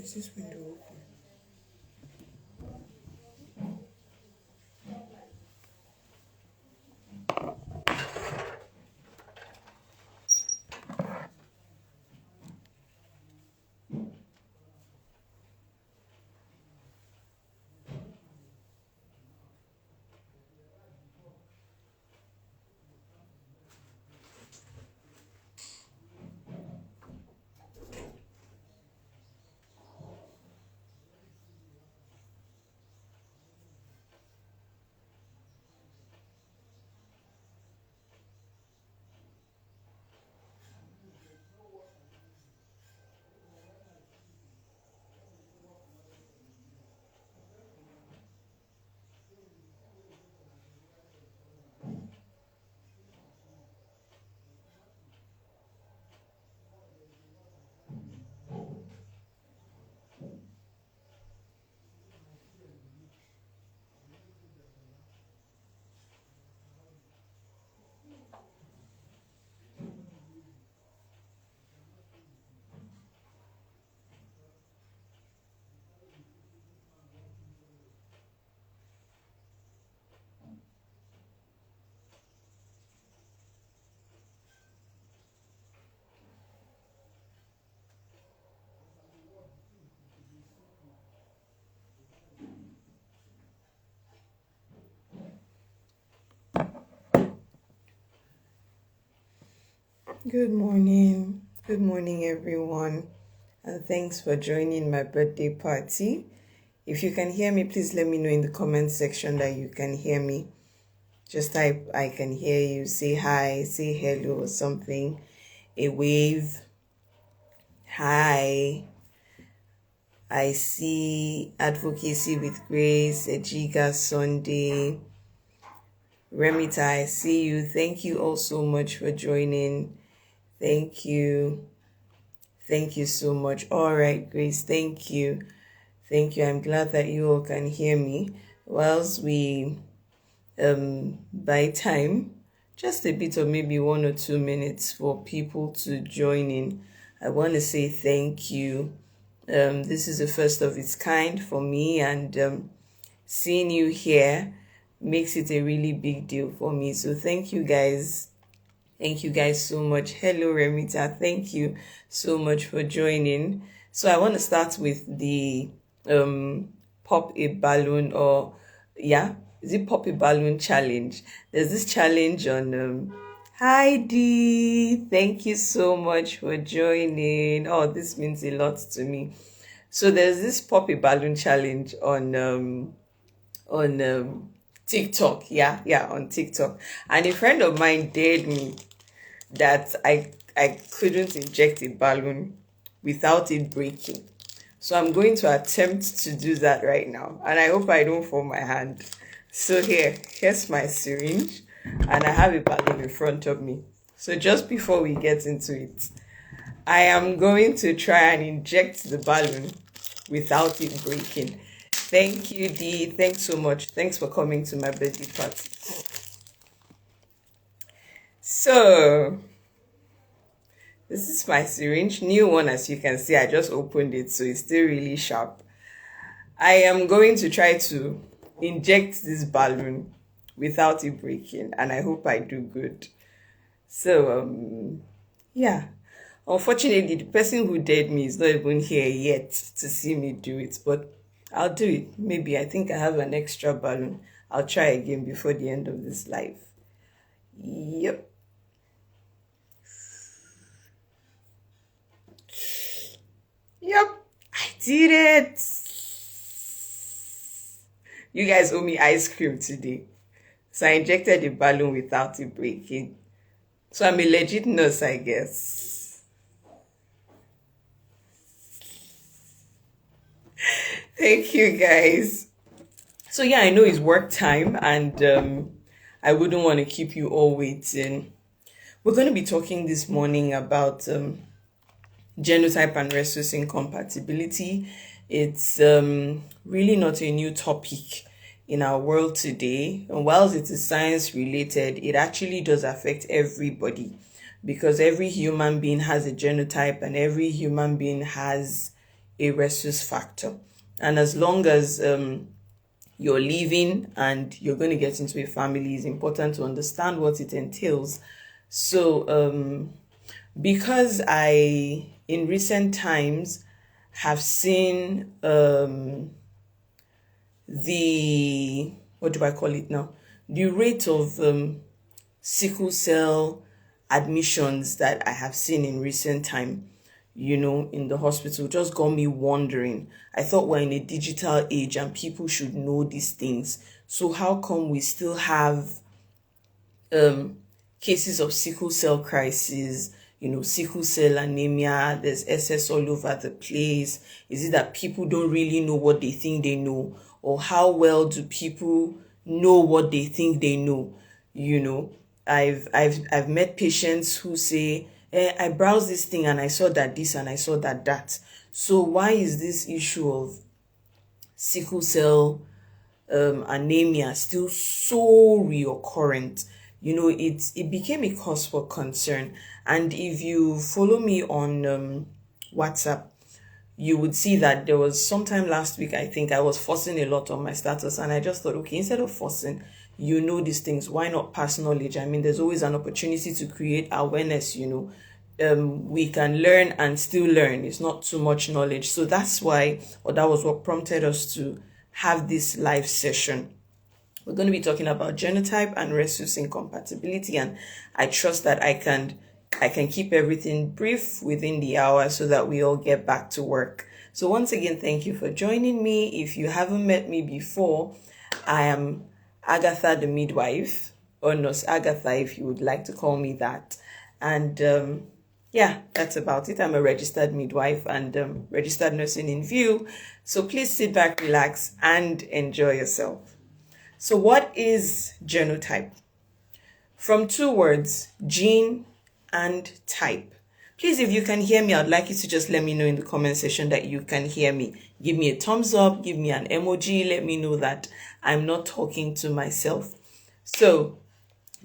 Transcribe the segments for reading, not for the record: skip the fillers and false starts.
Is this window open? Good morning. Good morning, everyone. And thanks for joining my birthday party. If you can hear me, please let me know in the comment section that you can hear me. Just type, I can hear you. Say hi, say hello or something. A wave. Hi. I see Advocacy with Grace, Ejiga Sunday. Remita, I see you. Thank you all so much for joining. Thank you. Thank you so much. All right, Grace, thank you. Thank you. I'm glad that you all can hear me. Whilst we buy time, just a bit of maybe 1 or 2 minutes for people to join in, I want to say thank you. This is the first of its kind for me, and seeing you here makes it a really big deal for me. So thank you guys. Thank you guys so much. Hello, Remita. Thank you so much for joining. So I want to start with the pop a balloon, or is it pop a balloon challenge? There's this challenge on Heidi. Thank you so much for joining. Oh, this means a lot to me. So there's this pop a balloon challenge on TikTok. On TikTok. And a friend of mine dared me that I couldn't inject a balloon without it breaking. So I'm going to attempt to do that right now. And I hope I don't fall my hand. So here's my syringe. And I have a balloon in front of me. So just before we get into it, I am going to try and inject the balloon without it breaking. Thank you, Dee. Thanks so much. Thanks for coming to my birthday party. So, this is my syringe. New one, as you can see. I just opened it, so it's still really sharp. I am going to try to inject this balloon without it breaking, and I hope I do good. So, Unfortunately, the person who dared me is not even here yet to see me do it, but I'll do it. Maybe I think I have an extra balloon. I'll try again before the end of this live. Yep. I did it. You guys owe me ice cream today. So I injected the balloon without it breaking. So I'm a legit nurse, I guess. Thank you, guys. So I know it's work time, and I wouldn't want to keep you all waiting. We're going to be talking this morning about Genotype and Rhesus incompatibility. It's really not a new topic in our world today. And whilst it is science related, it actually does affect everybody, because every human being has a genotype and every human being has a rhesus factor. And as long as you're living and you're going to get into a family, it's important to understand what it entails. So because I, in recent times, have seen the, what do I call it now? The rate of sickle cell admissions that I have seen in recent time, in the hospital, just got me wondering. I thought we're in a digital age and people should know these things. So how come we still have cases of sickle cell crisis, sickle cell anemia? There's SS all over the place. Is it that people don't really know what they think they know? Or how well do people know what they think they know? I've met patients who say, I browsed this thing and I saw that this and I saw that. So why is this issue of sickle cell anemia still so recurrent? It became a cause for concern. And if you follow me on WhatsApp, you would see that there was sometime last week, I think I was fussing a lot on my status, and I just thought, okay, instead of fussing, these things, why not pass knowledge? I mean, there's always an opportunity to create awareness. We can learn and still learn. It's not too much knowledge. So that's why, or that was what prompted us to have this live session. We're going to be talking about genotype and rhesus incompatibility, and I trust that I can keep everything brief within the hour so that we all get back to work. So once again, thank you for joining me. If you haven't met me before, I am Agatha the midwife, or Nurse Agatha if you would like to call me that. And that's about it. I'm a registered midwife and registered nursing in view. So please sit back, relax, and enjoy yourself. So what is genotype? From two words, gene and type. Please, if you can hear me, I'd like you to just let me know in the comment section that you can hear me. Give me a thumbs up, give me an emoji, let me know that I'm not talking to myself. So,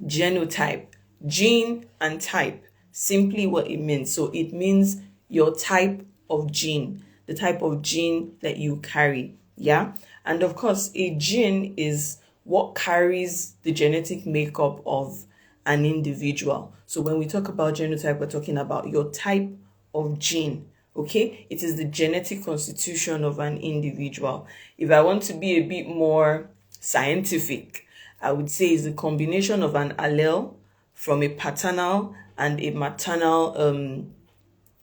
genotype, gene and type, simply what it means. So it means your type of gene, the type of gene that you carry, yeah? And of course, a gene is what carries the genetic makeup of an individual. So when we talk about genotype, we're talking about your type of gene, okay? It is the genetic constitution of an individual. If I want to be a bit more scientific, I would say it's the combination of an allele from a paternal and a maternal,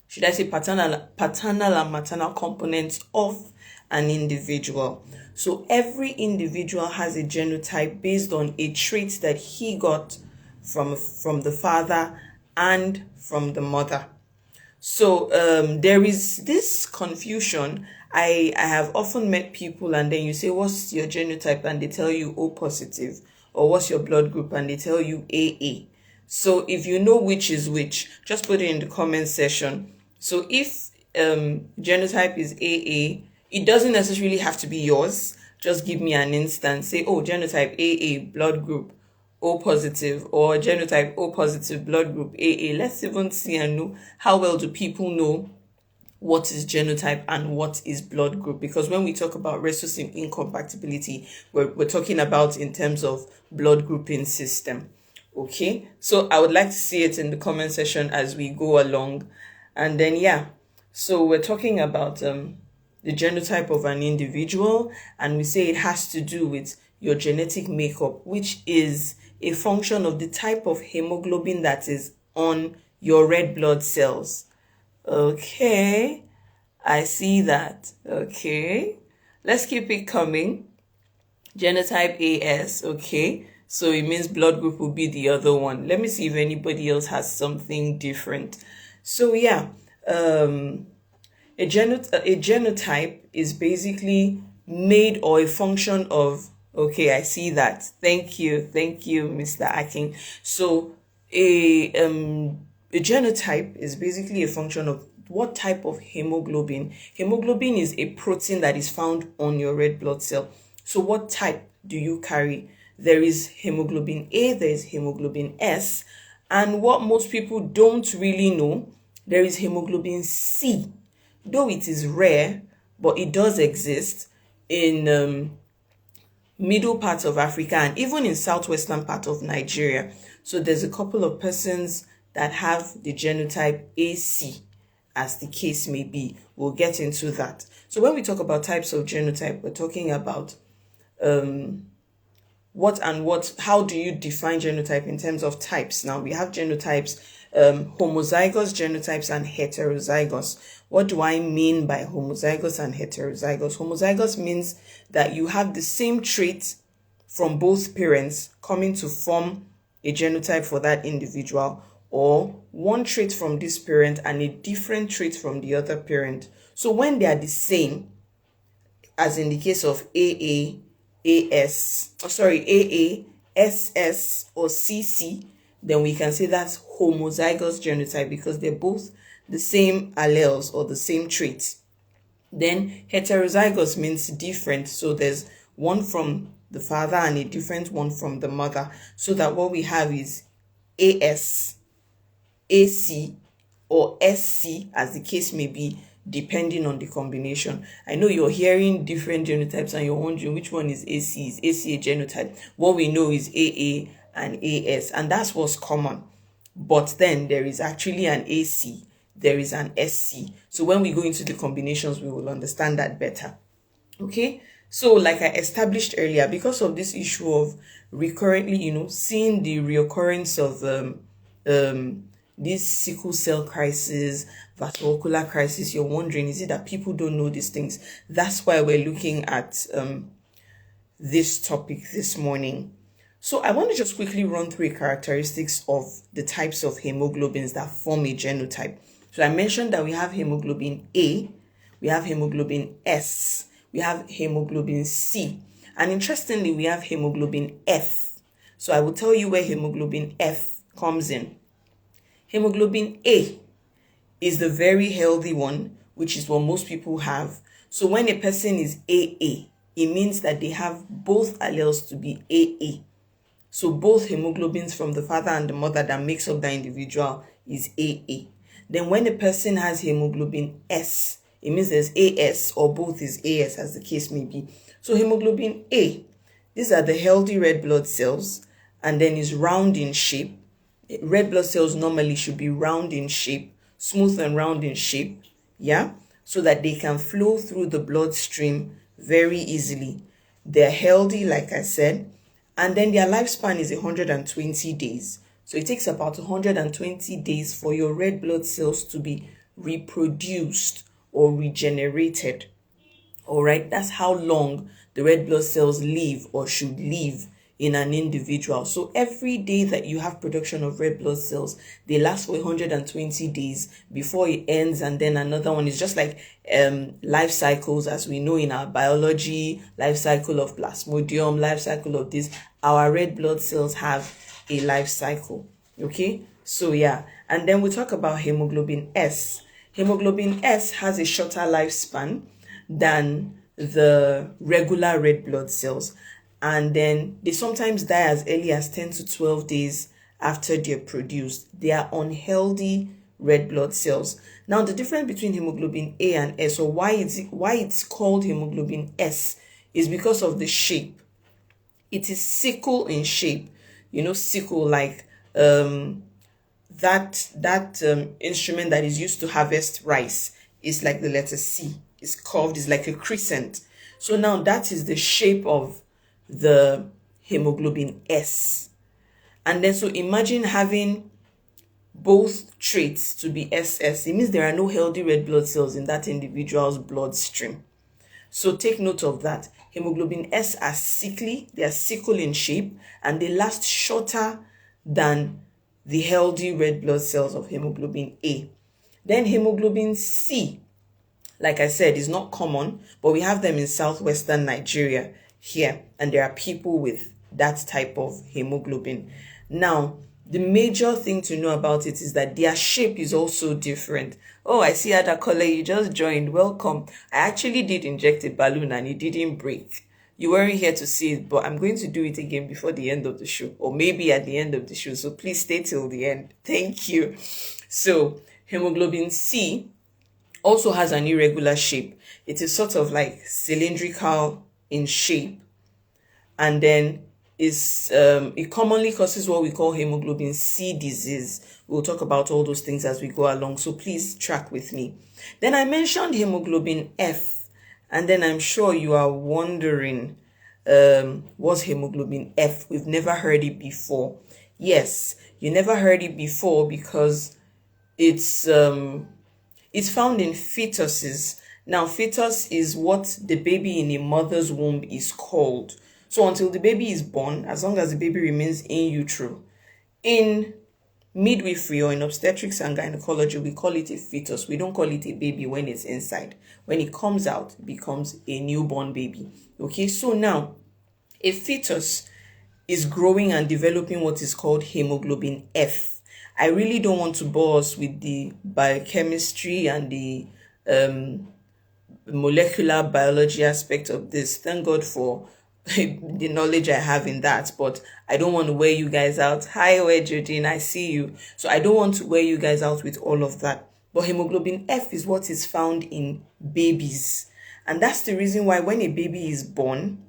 paternal and maternal components of an individual. So every individual has a genotype based on a trait that he got from the father and from the mother. So there is this confusion. I have often met people and then you say, what's your genotype? And they tell you O positive. Or what's your blood group? And they tell you AA. So if you know which is which, just put it in the comment section. So if genotype is AA, it doesn't necessarily have to be yours. Just give me an instance. Say, oh, genotype AA, blood group O positive, or genotype O positive, blood group AA. Let's even see and know how well do people know what is genotype and what is blood group. Because when we talk about rhesus incompatibility, we're talking about in terms of blood grouping system. Okay, so I would like to see it in the comment section as we go along. And then, so we're talking about the genotype of an individual, and we say it has to do with your genetic makeup, which is a function of the type of hemoglobin that is on your red blood cells. Okay, I see that. Okay, let's keep it coming. Genotype AS, okay, so it means blood group will be the other one. Let me see if anybody else has something different. So a genotype is basically made or a function of, okay, I see that. Thank you, Mr. Akin. So a genotype is basically a function of what type of hemoglobin. Hemoglobin is a protein that is found on your red blood cell. So what type do you carry? There is hemoglobin A, there is hemoglobin S, and what most people don't really know, there is hemoglobin C. Though it is rare, but it does exist in middle parts of Africa and even in southwestern part of Nigeria. So there's a couple of persons that have the genotype AC, as the case may be. We'll get into that. So when we talk about types of genotype, we're talking about how do you define genotype in terms of types? Now we have genotypes, homozygous genotypes and heterozygous. What do I mean by homozygous and heterozygous? Homozygous means that you have the same trait from both parents coming to form a genotype for that individual, or one trait from this parent and a different trait from the other parent. So when they are the same, as in the case of AA, SS, or CC, then we can say that's homozygous genotype because they're both the same alleles or the same traits. Then heterozygous means different. So there's one from the father and a different one from the mother. So that what we have is AS, AC, or SC, as the case may be, depending on the combination. I know you're hearing different genotypes and you're wondering which one is AC. Is AC a genotype? What we know is AA and AS, and that's what's common. But then there is actually an AC, there is an SC. So when we go into the combinations, we will understand that better. Okay, so like I established earlier, because of this issue of recurrently, seeing the reoccurrence of this sickle cell crisis, vascular crisis, you're wondering, is it that people don't know these things? That's why we're looking at this topic this morning. So I want to just quickly run through characteristics of the types of hemoglobins that form a genotype. So I mentioned that we have hemoglobin A, we have hemoglobin S, we have hemoglobin C, and interestingly, we have hemoglobin F. So I will tell you where hemoglobin F comes in. Hemoglobin A is the very healthy one, which is what most people have. So when a person is AA, it means that they have both alleles to be AA. So both hemoglobins from the father and the mother that makes up the individual is AA. Then when a person has hemoglobin S, it means there's AS or both is AS, as the case may be. So hemoglobin A, these are the healthy red blood cells, and then is round in shape. Red blood cells normally should be round in shape, smooth and round in shape, yeah, so that they can flow through the bloodstream very easily. They're healthy, like I said, and then their lifespan is 120 days. So it takes about 120 days for your red blood cells to be reproduced or regenerated. All right, that's how long the red blood cells live or should live in an individual. So every day that you have production of red blood cells, they last for 120 days before it ends, and then another one is just like life cycles, as we know in our biology, life cycle of plasmodium, life cycle of this. Our red blood cells have a life cycle. Okay, so yeah, and then we talk about hemoglobin S. Hemoglobin S has a shorter lifespan than the regular red blood cells, and then they sometimes die as early as 10 to 12 days after they're produced. They are unhealthy red blood cells. Now, the difference between hemoglobin A and S, or why it's called hemoglobin S, is because of the shape. It is sickle in shape. Sickle, like that instrument that is used to harvest rice, is like the letter C. It's curved, it's like a crescent. So now that is the shape of the hemoglobin S. And then so imagine having both traits to be SS. It means there are no healthy red blood cells in that individual's bloodstream. So take note of that. Hemoglobin S are sickly, they are sickle in shape, and they last shorter than the healthy red blood cells of hemoglobin A. Then hemoglobin C, like I said, is not common, but we have them in southwestern Nigeria here, and there are people with that type of hemoglobin. Now, the major thing to know about it is that their shape is also different. Oh, I see Ada Kole, you just joined. Welcome. I actually did inject a balloon and it didn't break. You weren't here to see it, but I'm going to do it again before the end of the show, or maybe at the end of the show. So please stay till the end. Thank you. So hemoglobin C also has an irregular shape. It is sort of like cylindrical in shape, and then it commonly causes what we call hemoglobin C disease. We'll talk about all those things as we go along, so please track with me. Then I mentioned hemoglobin F, and then I'm sure you are wondering, what's hemoglobin F? We've never heard it before. Yes, you never heard it before because it's found in fetuses. Now, fetus is what the baby in a mother's womb is called. So until the baby is born, as long as the baby remains in utero, in midwifery or in obstetrics and gynecology, we call it a fetus. We don't call it a baby when it's inside. When it comes out, it becomes a newborn baby. Okay, so now a fetus is growing and developing what is called hemoglobin F. I really don't want to bore us with the biochemistry and the molecular biology aspect of this. Thank God for the knowledge I have in that, but I don't want to wear you guys out. Hi, Jodine, I see you. So I don't want to wear you guys out with all of that. But hemoglobin F is what is found in babies. And that's the reason why when a baby is born,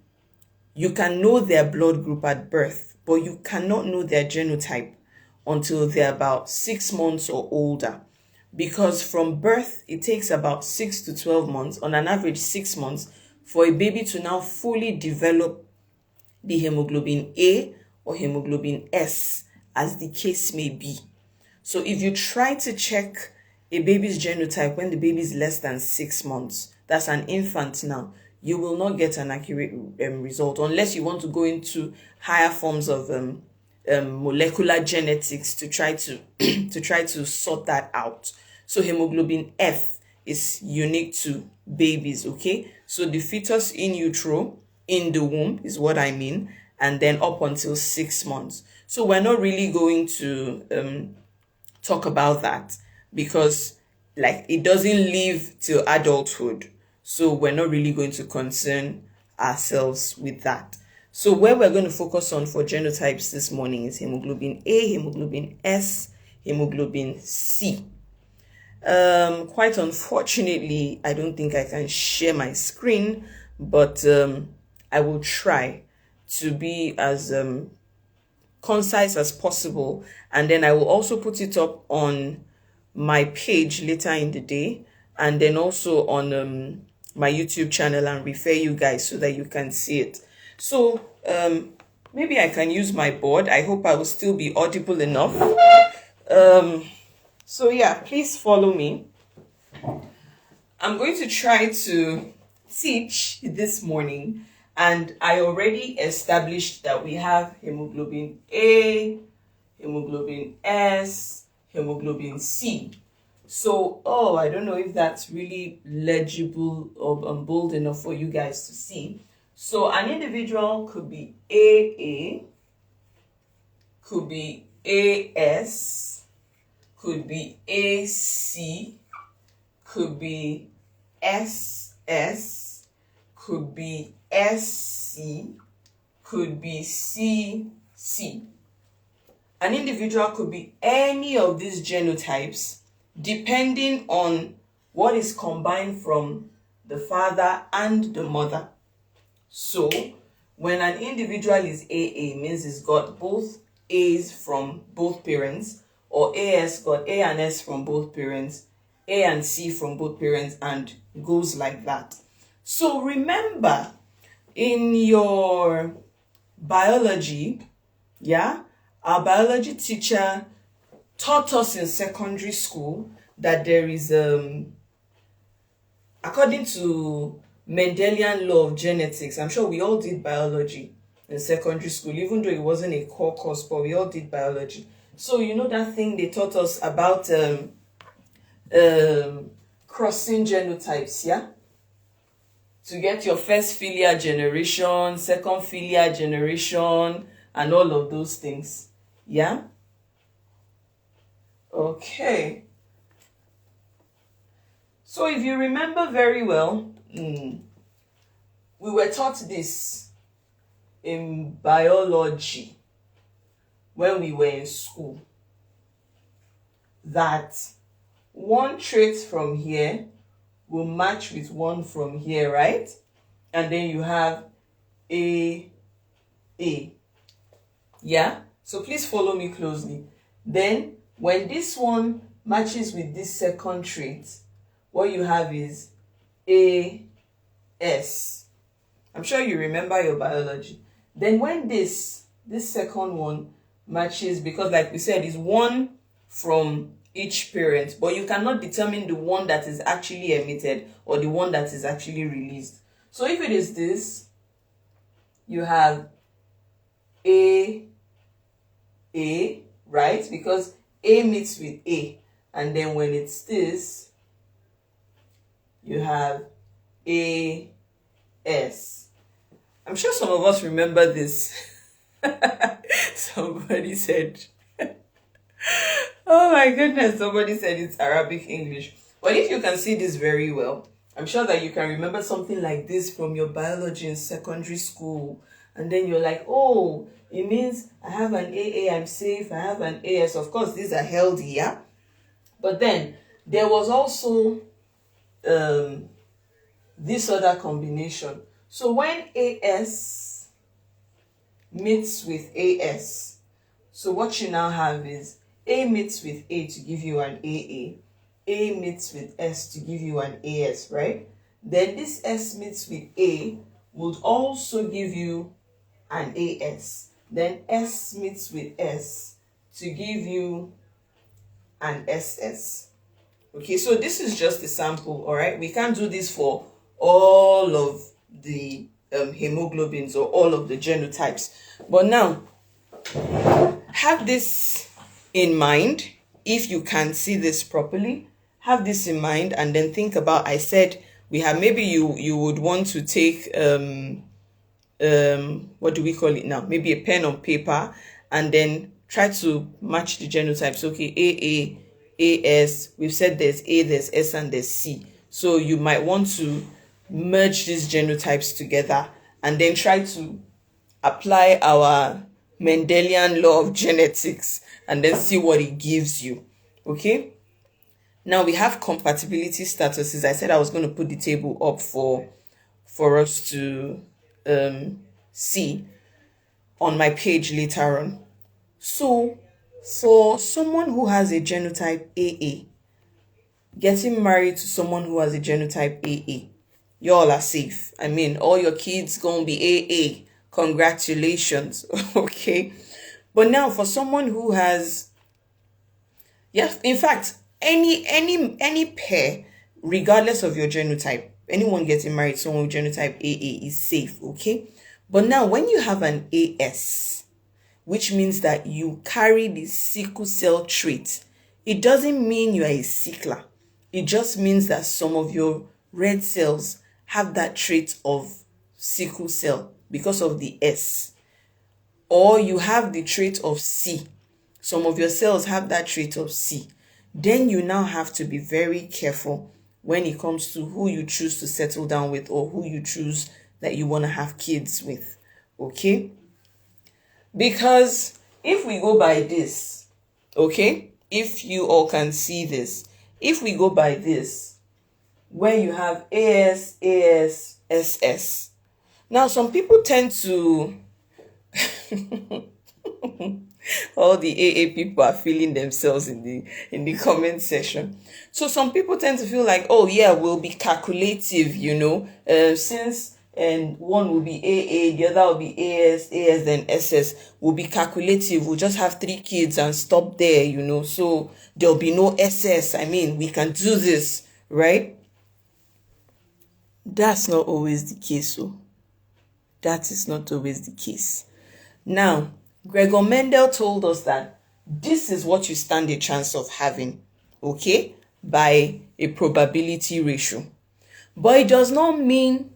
you can know their blood group at birth, but you cannot know their genotype until they're about 6 months or older. Because from birth, it takes about 6 to 12 months, on an average 6 months, for a baby to now fully develop the hemoglobin A or hemoglobin S, as the case may be. So if you try to check a baby's genotype when the baby is less than 6 months, that's an infant now, you will not get an accurate result unless you want to go into higher forms of molecular genetics to try to to try to sort that out. So hemoglobin F is unique to babies, okay? So the fetus in utero, in the womb is what I mean, and then up until 6 months. So we're not really going to talk about that because like it doesn't live till adulthood. So we're not really going to concern ourselves with that. So where we're going to focus on for genotypes this morning is hemoglobin A, hemoglobin S, hemoglobin C. Quite unfortunately, I don't think I can share my screen, but I will try to be as concise as possible, and then I will also put it up on my page later in the day, and then also on my YouTube channel, and refer you guys so that you can see it. So maybe I can use my board. I hope I will still be audible enough. So yeah, please follow me. I'm going to try to teach this morning, and I already established that we have hemoglobin A, hemoglobin S, hemoglobin C. So, I don't know if that's really legible or bold enough for you guys to see. So an individual could be AA, could be AS, could be AC, could be SS, could be SC, could be CC. An individual could be any of these genotypes depending on what is combined from the father and the mother. So when an individual is AA, means he's got both A's from both parents, or AS got A and S from both parents, A and C from both parents, and goes like that. So remember, in your biology, our biology teacher taught us in secondary school that there is, according to Mendelian law of genetics, I'm sure we all did biology in secondary school, even though it wasn't a core course, but we all did biology. So you know that thing they taught us about crossing genotypes, yeah? To get your first filial generation, second filial generation, and all of those things, yeah? Okay. So if you remember very well, we were taught this in biology when we were in school, that one trait from here will match with one from here, right? And then you have A. Yeah? So please follow me closely. Then, when this one matches with this second trait, what you have is AS. I'm sure you remember your biology. Then when this second one matches, because like we said, it's one from each parent, but you cannot determine the one that is actually emitted or the one that is actually released. So if it is this, you have A, right? Because A meets with A. And then when it's this, you have AS. I'm sure some of us remember this. Somebody said, oh my goodness, somebody said it's Arabic English. But if you can see this very well, I'm sure that you can remember something like this from your biology in secondary school. And then you're like, oh, it means I have an AA, I'm safe, I have an AS. Of course, these are healthy, yeah? But then there was also this other combination. So when AS meets with AS, so what you now have is A meets with A to give you an AA, A meets with S to give you an AS, right? Then this S meets with A would also give you an AS. Then S meets with S to give you an SS. Okay, so this is just a sample, all right? We can't do this for all of the hemoglobins or all of the genotypes. But now, have this in mind. If you can see this properly, have this in mind, and then think about, I said we have, maybe you would want to take what do we call it now? Maybe a pen on paper, and then try to match the genotypes. Okay, AS, we've said there's A, there's S, and there's C. So you might want to merge these genotypes together and then try to apply our Mendelian law of genetics and then see what it gives you. Okay, now we have compatibility statuses. I said I was going to put the table up for us to see on my page later on. So for someone who has a genotype AA, getting married to someone who has a genotype AA, y'all are safe. I mean, all your kids gonna be AA. Congratulations. Okay. But now for someone who has, yeah, in fact, any pair, regardless of your genotype, anyone getting married to someone with genotype AA is safe. Okay. But now when you have an AS, which means that you carry the sickle cell trait, it doesn't mean you are a sickler. It just means that some of your red cells have that trait of sickle cell because of the S. Or you have the trait of C. Some of your cells have that trait of C. Then you now have to be very careful when it comes to who you choose to settle down with or who you choose that you want to have kids with. Okay? Because if we go by this, okay, if you all can see this, if we go by this, where you have AS, SS. Now, some people tend to, all the AA people are feeling themselves in the comment section. So some people tend to feel like, oh yeah, we'll be calculative, since and one will be AA, the other will be AS, then SS. We'll be calculative. We'll just have 3 kids and stop there, so there'll be no SS. I mean, we can do this, right? That's not always the case, so that is not always the case. Now, Gregor Mendel told us that this is what you stand a chance of having, okay, by a probability ratio. But it does not mean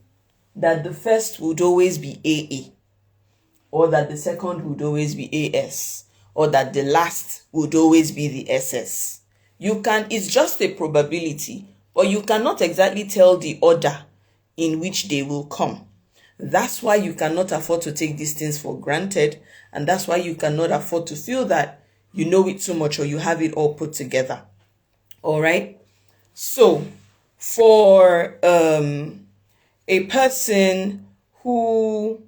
that the first would always be AA, or that the second would always be AS, or that the last would always be the SS. It's just a probability, but you cannot exactly tell the order in which they will come. That's why you cannot afford to take these things for granted, and that's why you cannot afford to feel that you know it too much or you have it all put together. All right? So, For a person who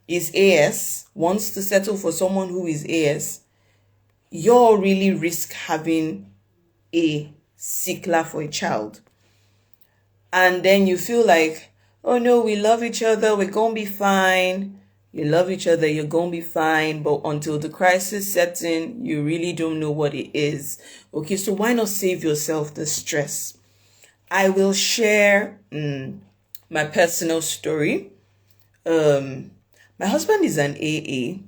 is AS, wants to settle for someone who is AS, you're really risk having a sickler for a child. And then you feel like, oh no, we love each other, we're gonna be fine. You love each other, you're gonna be fine. But until the crisis sets in, you really don't know what it is. Okay, so why not save yourself the stress? I will share my personal story. My husband is an AA.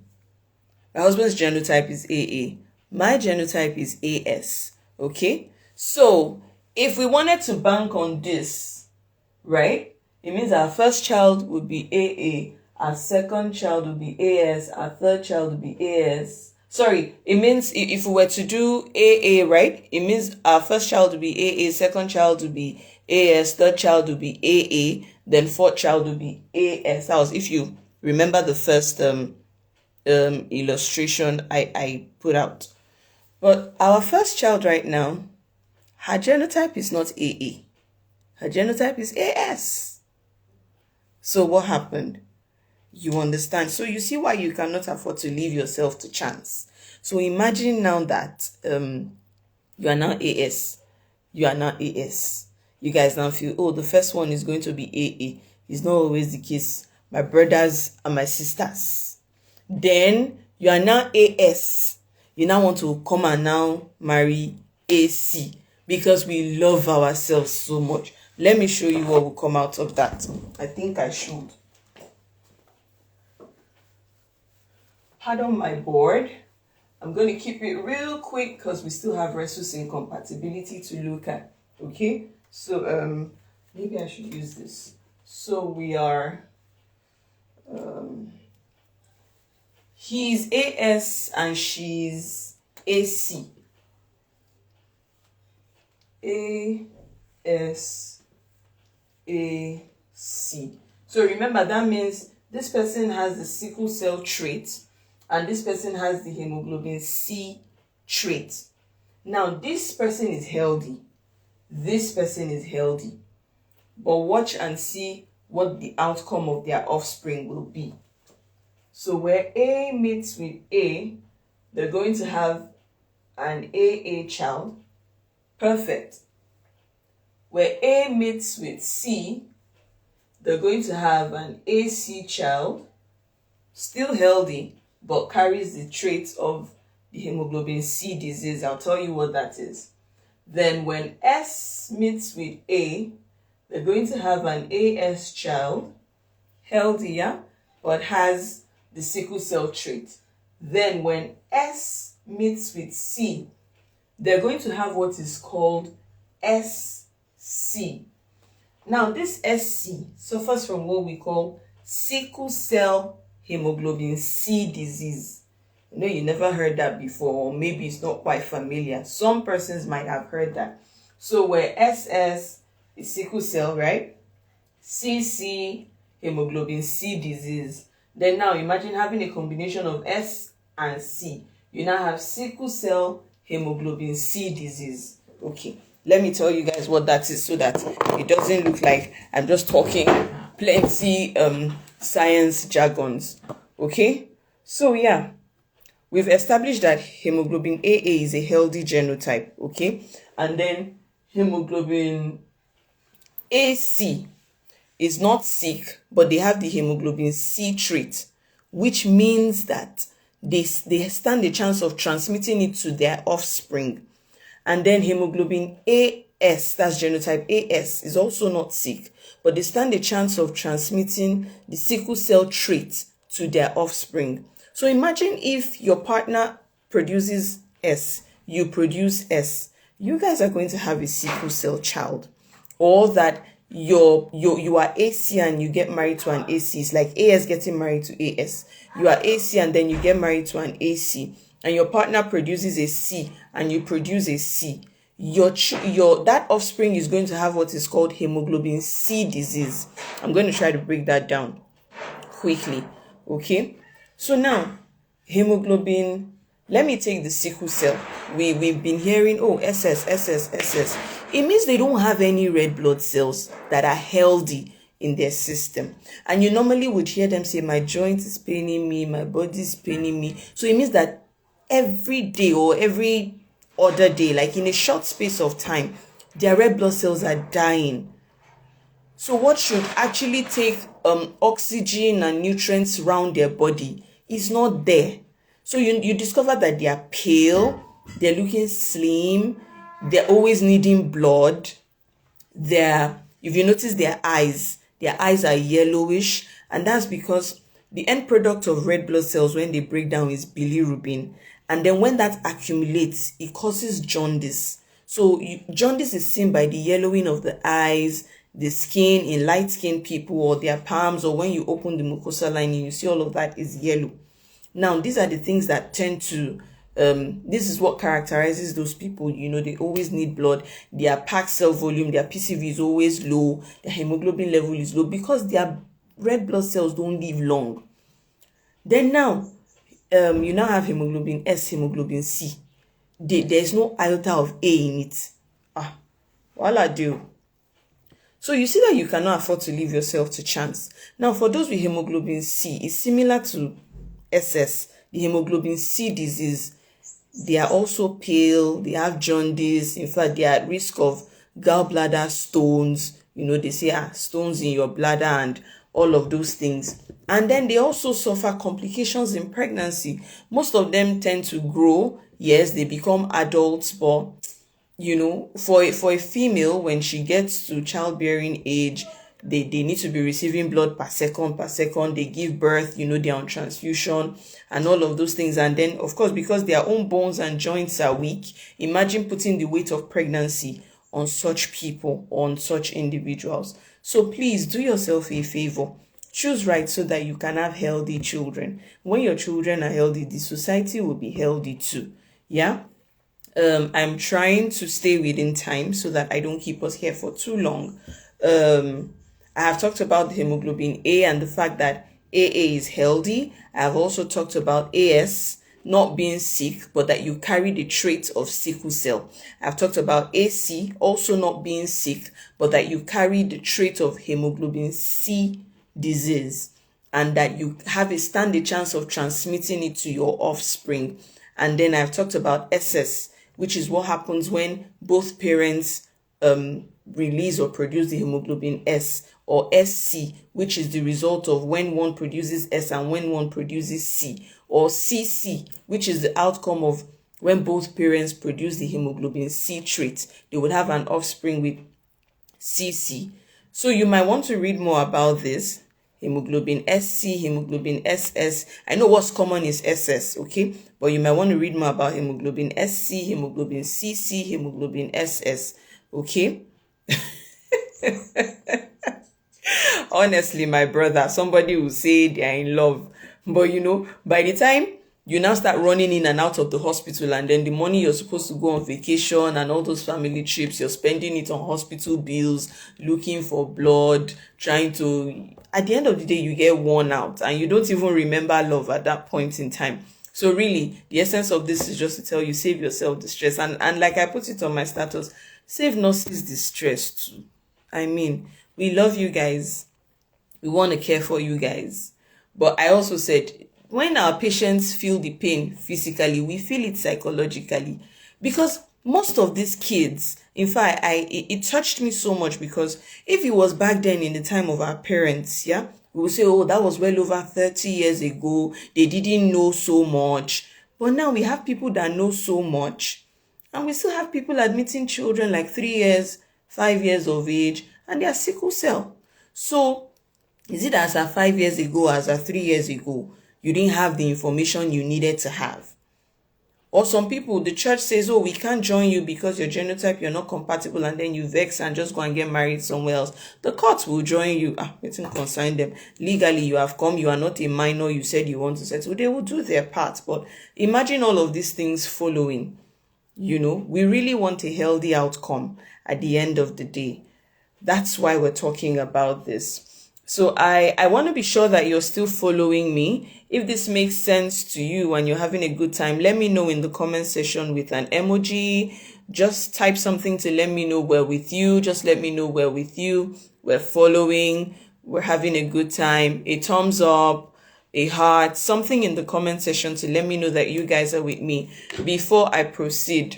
My husband's genotype is AA. My genotype is AS. Okay? So, if we wanted to bank on this, right? It means our first child would be AA, our second child would be AS, our third child would be AS. Sorry, it means if we were to do AA, right? It means our first child would be AA, second child would be AS, third child would be AA, then fourth child would be AS. That was if you remember the first illustration I put out. But our first child right now, her genotype is not AA. Her genotype is AS. So what happened? You understand? So you see why you cannot afford to leave yourself to chance. So imagine now that you are now AS. You are now AS. You guys now feel, oh, the first one is going to be AA. It's not always the case. My brothers and my sisters. Then you are now AS. You now want to come and now marry AC because we love ourselves so much. Let me show you what will come out of that. I think I should. Pardon my board. I'm going to keep it real quick because we still have Rhesus incompatibility to look at. Okay? So maybe I should use this. So we are he's AS and she's AC. AS, AC. So remember, that means this person has the sickle cell trait and this person has the hemoglobin C trait. Now, this person is healthy. This person is healthy. But watch and see what the outcome of their offspring will be. So where A meets with A, they're going to have an AA child. Perfect. Where A meets with C, they're going to have an AC child, still healthy, but carries the traits of the hemoglobin C disease. I'll tell you what that is. Then when S meets with A, they're going to have an AS child, healthier, but has the sickle cell trait. Then when S meets with C, they're going to have what is called SC. Now, this SC suffers from what we call sickle cell hemoglobin C disease. I know you never heard that before, or maybe it's not quite familiar. Some persons might have heard that. So where SS is sickle cell, right? CC, hemoglobin C disease. Then now imagine having a combination of S and C. You now have sickle cell hemoglobin C disease. Okay, let me tell you guys what that is so that it doesn't look like I'm just talking plenty science jargons. Okay, so yeah, we've established that hemoglobin AA is a healthy genotype. Okay, and then hemoglobin AC is not sick, but they have the hemoglobin C trait, which means that they stand a chance of transmitting it to their offspring. And then hemoglobin AS, that's genotype AS, is also not sick, but they stand a chance of transmitting the sickle cell trait to their offspring. So imagine if your partner produces S, you produce S, you guys are going to have a sickle cell child. Or that you are AC and you get married to an AC. It's like AS getting married to AS. You are AC and then you get married to an AC, and your partner produces a C and you produce a C. That offspring is going to have what is called hemoglobin C disease. I'm going to try to break that down quickly. Okay, so now hemoglobin. Let me take the sickle cell. We've been hearing, oh, SS. it means they don't have any red blood cells that are healthy in their system. And you normally would hear them say, my joint is paining me, my body is paining me. So it means that every day or every other day, like in a short space of time, their red blood cells are dying. So what should actually take oxygen and nutrients around their body is not there. So you discover that they are pale, they're looking slim, they're always needing blood. If you notice their eyes are yellowish, and that's because the end product of red blood cells when they break down is bilirubin, and then when that accumulates, it causes jaundice. So jaundice is seen by the yellowing of the eyes, the skin in light-skinned people, or their palms, or when you open the mucosal lining, you see all of that is yellow. Now, these are the things that tend to this is what characterizes those people. They always need blood. Their packed cell volume, their PCV is always low, their hemoglobin level is low, because their red blood cells don't live long. Then now, you now have hemoglobin S, hemoglobin C. There's no iota of A in it. Voila, do. So you see that you cannot afford to leave yourself to chance. Now, for those with hemoglobin C, it's similar to SS, the hemoglobin C disease. They are also pale, they have jaundice. In fact, they are at risk of gallbladder stones. They say stones in your bladder and all of those things. And then they also suffer complications in pregnancy. Most of them tend to grow. Yes, they become adults, but for a female, when she gets to childbearing age, they need to be receiving blood per second. They give birth, they're on transfusion and all of those things. And then, of course, because their own bones and joints are weak, imagine putting the weight of pregnancy on such people, on such individuals. So please do yourself a favor. Choose right so that you can have healthy children. When your children are healthy, the society will be healthy too. Yeah? I'm trying to stay within time so that I don't keep us here for too long. I have talked about the hemoglobin A and the fact that AA is healthy. I have also talked about AS not being sick, but that you carry the trait of sickle cell. I've talked about AC also not being sick, but that you carry the trait of hemoglobin C disease, and that you stand a chance of transmitting it to your offspring. And then I've talked about SS, which is what happens when both parents release or produce the hemoglobin S, or SC, which is the result of when one produces S and when one produces C, or CC, which is the outcome of when both parents produce the hemoglobin C trait. They would have an offspring with CC. So you might want to read more about this. Hemoglobin SC, hemoglobin SS. I know what's common is SS, okay? But you might want to read more about hemoglobin SC, hemoglobin CC, hemoglobin SS, okay? Honestly, my brother, somebody will say they are in love. But by the time you now start running in and out of the hospital, and then the money you're supposed to go on vacation and all those family trips, you're spending it on hospital bills, looking for blood, trying to, at the end of the day, you get worn out and you don't even remember love at that point in time. So really, the essence of this is just to tell you, save yourself the stress. And like I put it on my status, save nurses the stress too. I mean, we love you guys. We want to care for you guys. But I also said, when our patients feel the pain physically, we feel it psychologically. Because most of these kids, in fact, it touched me so much, because if it was back then in the time of our parents, yeah, we would say, oh, that was well over 30 years ago. They didn't know so much. But now we have people that know so much. And we still have people admitting children like 3 years, 5 years of age, and they are sickle cell. So is it as of 5 years ago, as of 3 years ago, you didn't have the information you needed to have? Or some people, the church says, oh, we can't join you because your genotype, you're not compatible, and then you vex and just go and get married somewhere else. The courts will join you. It didn't concern them. Legally, you have come, you are not a minor, you said you want to settle. They will do their part. But imagine all of these things following. We really want a healthy outcome at the end of the day. That's why we're talking about this. So I want to be sure that you're still following me. If this makes sense to you and you're having a good time, let me know in the comment section with an emoji. just type something to let me know we're with you. Just let me know we're with you. We're following. We're having a good time. A thumbs up, a heart, something in the comment section to let me know that you guys are with me before I proceed.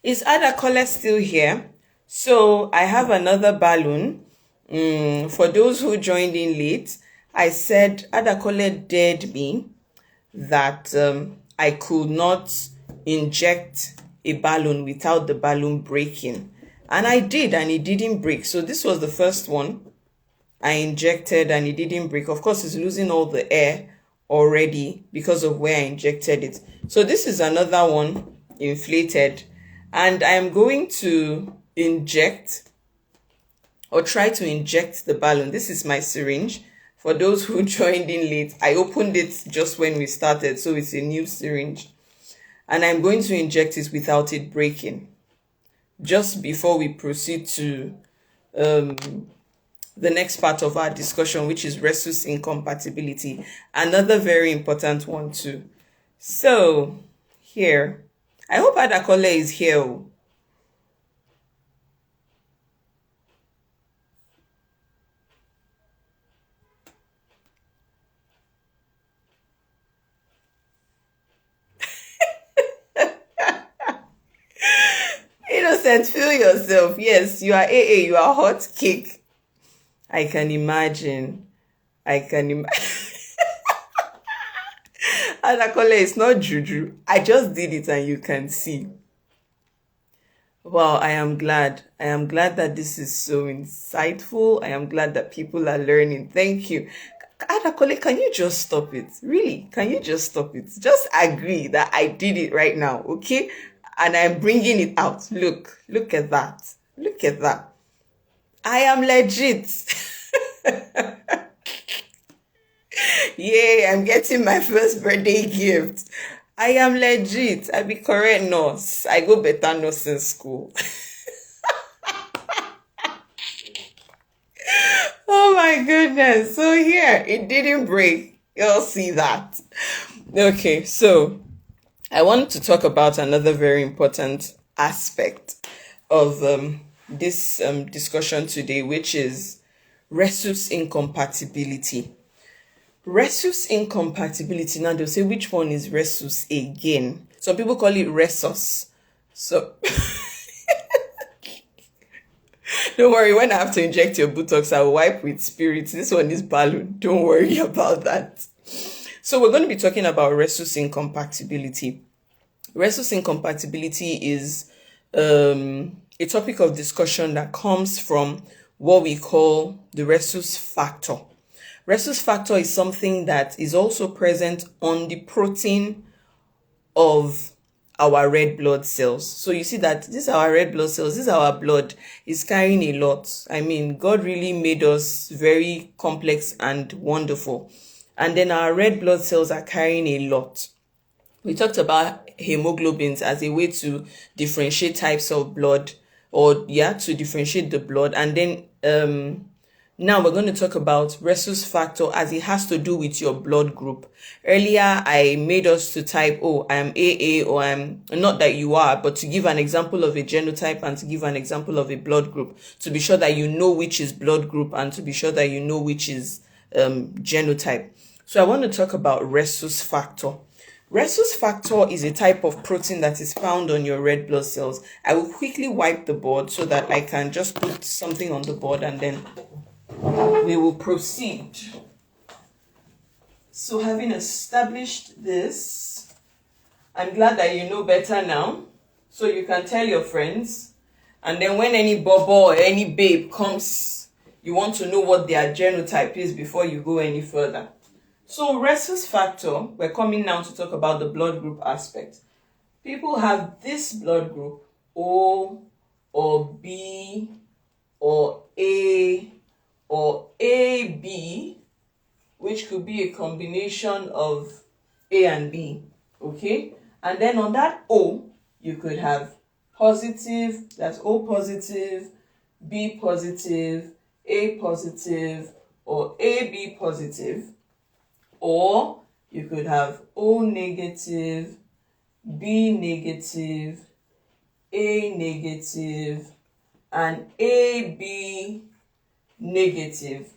Is Adakole still here? So I have another balloon. For those who joined in late, I said Adakole dared me that I could not inject a balloon without the balloon breaking. And I did, and it didn't break. So this was the first one I injected and it didn't break. Of course, it's losing all the air already because of where I injected it. So this is another one inflated. And I am going to inject or try to inject the balloon. This is my syringe. For those who joined in late, I opened it just when we started, so it's a new syringe. And I'm going to inject it without it breaking. Just before we proceed to the next part of our discussion, which is Rhesus incompatibility. Another very important one too. So, here. I hope Adakole is here. Innocent, feel yourself. Yes, you are AA, you are hot cake. I can imagine. Adakole, it's not juju. I just did it and you can see. Wow, I am glad. I am glad that this is so insightful. I am glad that people are learning. Thank you. Adakole, can you just stop it? Really? Can you just stop it? Just agree that I did it right now, okay? And I'm bringing it out. Look at that. Look at that. I am legit. Yay, I'm getting my first birthday gift. I am legit. I be correct nurse. I go better nursing school. Oh my goodness. So here, it didn't break. You'll see that. Okay, so I want to talk about another very important aspect of this discussion today, which is Rhesus incompatibility. Rhesus incompatibility. Now they'll say, which one is Rhesus again? Some people call it Rhesus. So don't worry, when I have to inject your buttocks, I'll wipe with spirit. This one is balloon. Don't worry about that. So we're going to be talking about Rhesus incompatibility. Rhesus incompatibility is a topic of discussion that comes from what we call the Rhesus factor. Rhesus factor is something that is also present on the protein of our red blood cells. So you see that these are our red blood cells, this is our blood, is carrying a lot. I mean, God really made us very complex and wonderful. And then our red blood cells are carrying a lot. We talked about hemoglobins as a way to differentiate types of blood, or to differentiate the blood. And then now we're going to talk about Rhesus factor as it has to do with your blood group. Earlier, I made us to type, oh, I'm AA, or I'm not that you are, but to give an example of a genotype and to give an example of a blood group, to be sure that you know which is blood group and to be sure that you know which is genotype. So I want to talk about Rhesus factor. Rhesus factor is a type of protein that is found on your red blood cells. I will quickly wipe the board so that I can just put something on the board and then we will proceed. So having established this, I'm glad that you know better now. So you can tell your friends. And then when any bobo or any babe comes, you want to know what their genotype is before you go any further. So Rhesus factor, we're coming now to talk about the blood group aspect. People have this blood group, O or B or A or AB, which could be a combination of A and B, okay? And then on that O, you could have positive, that's O positive, B positive, A positive, or AB positive. Or you could have O negative, B negative, A negative, and AB negative.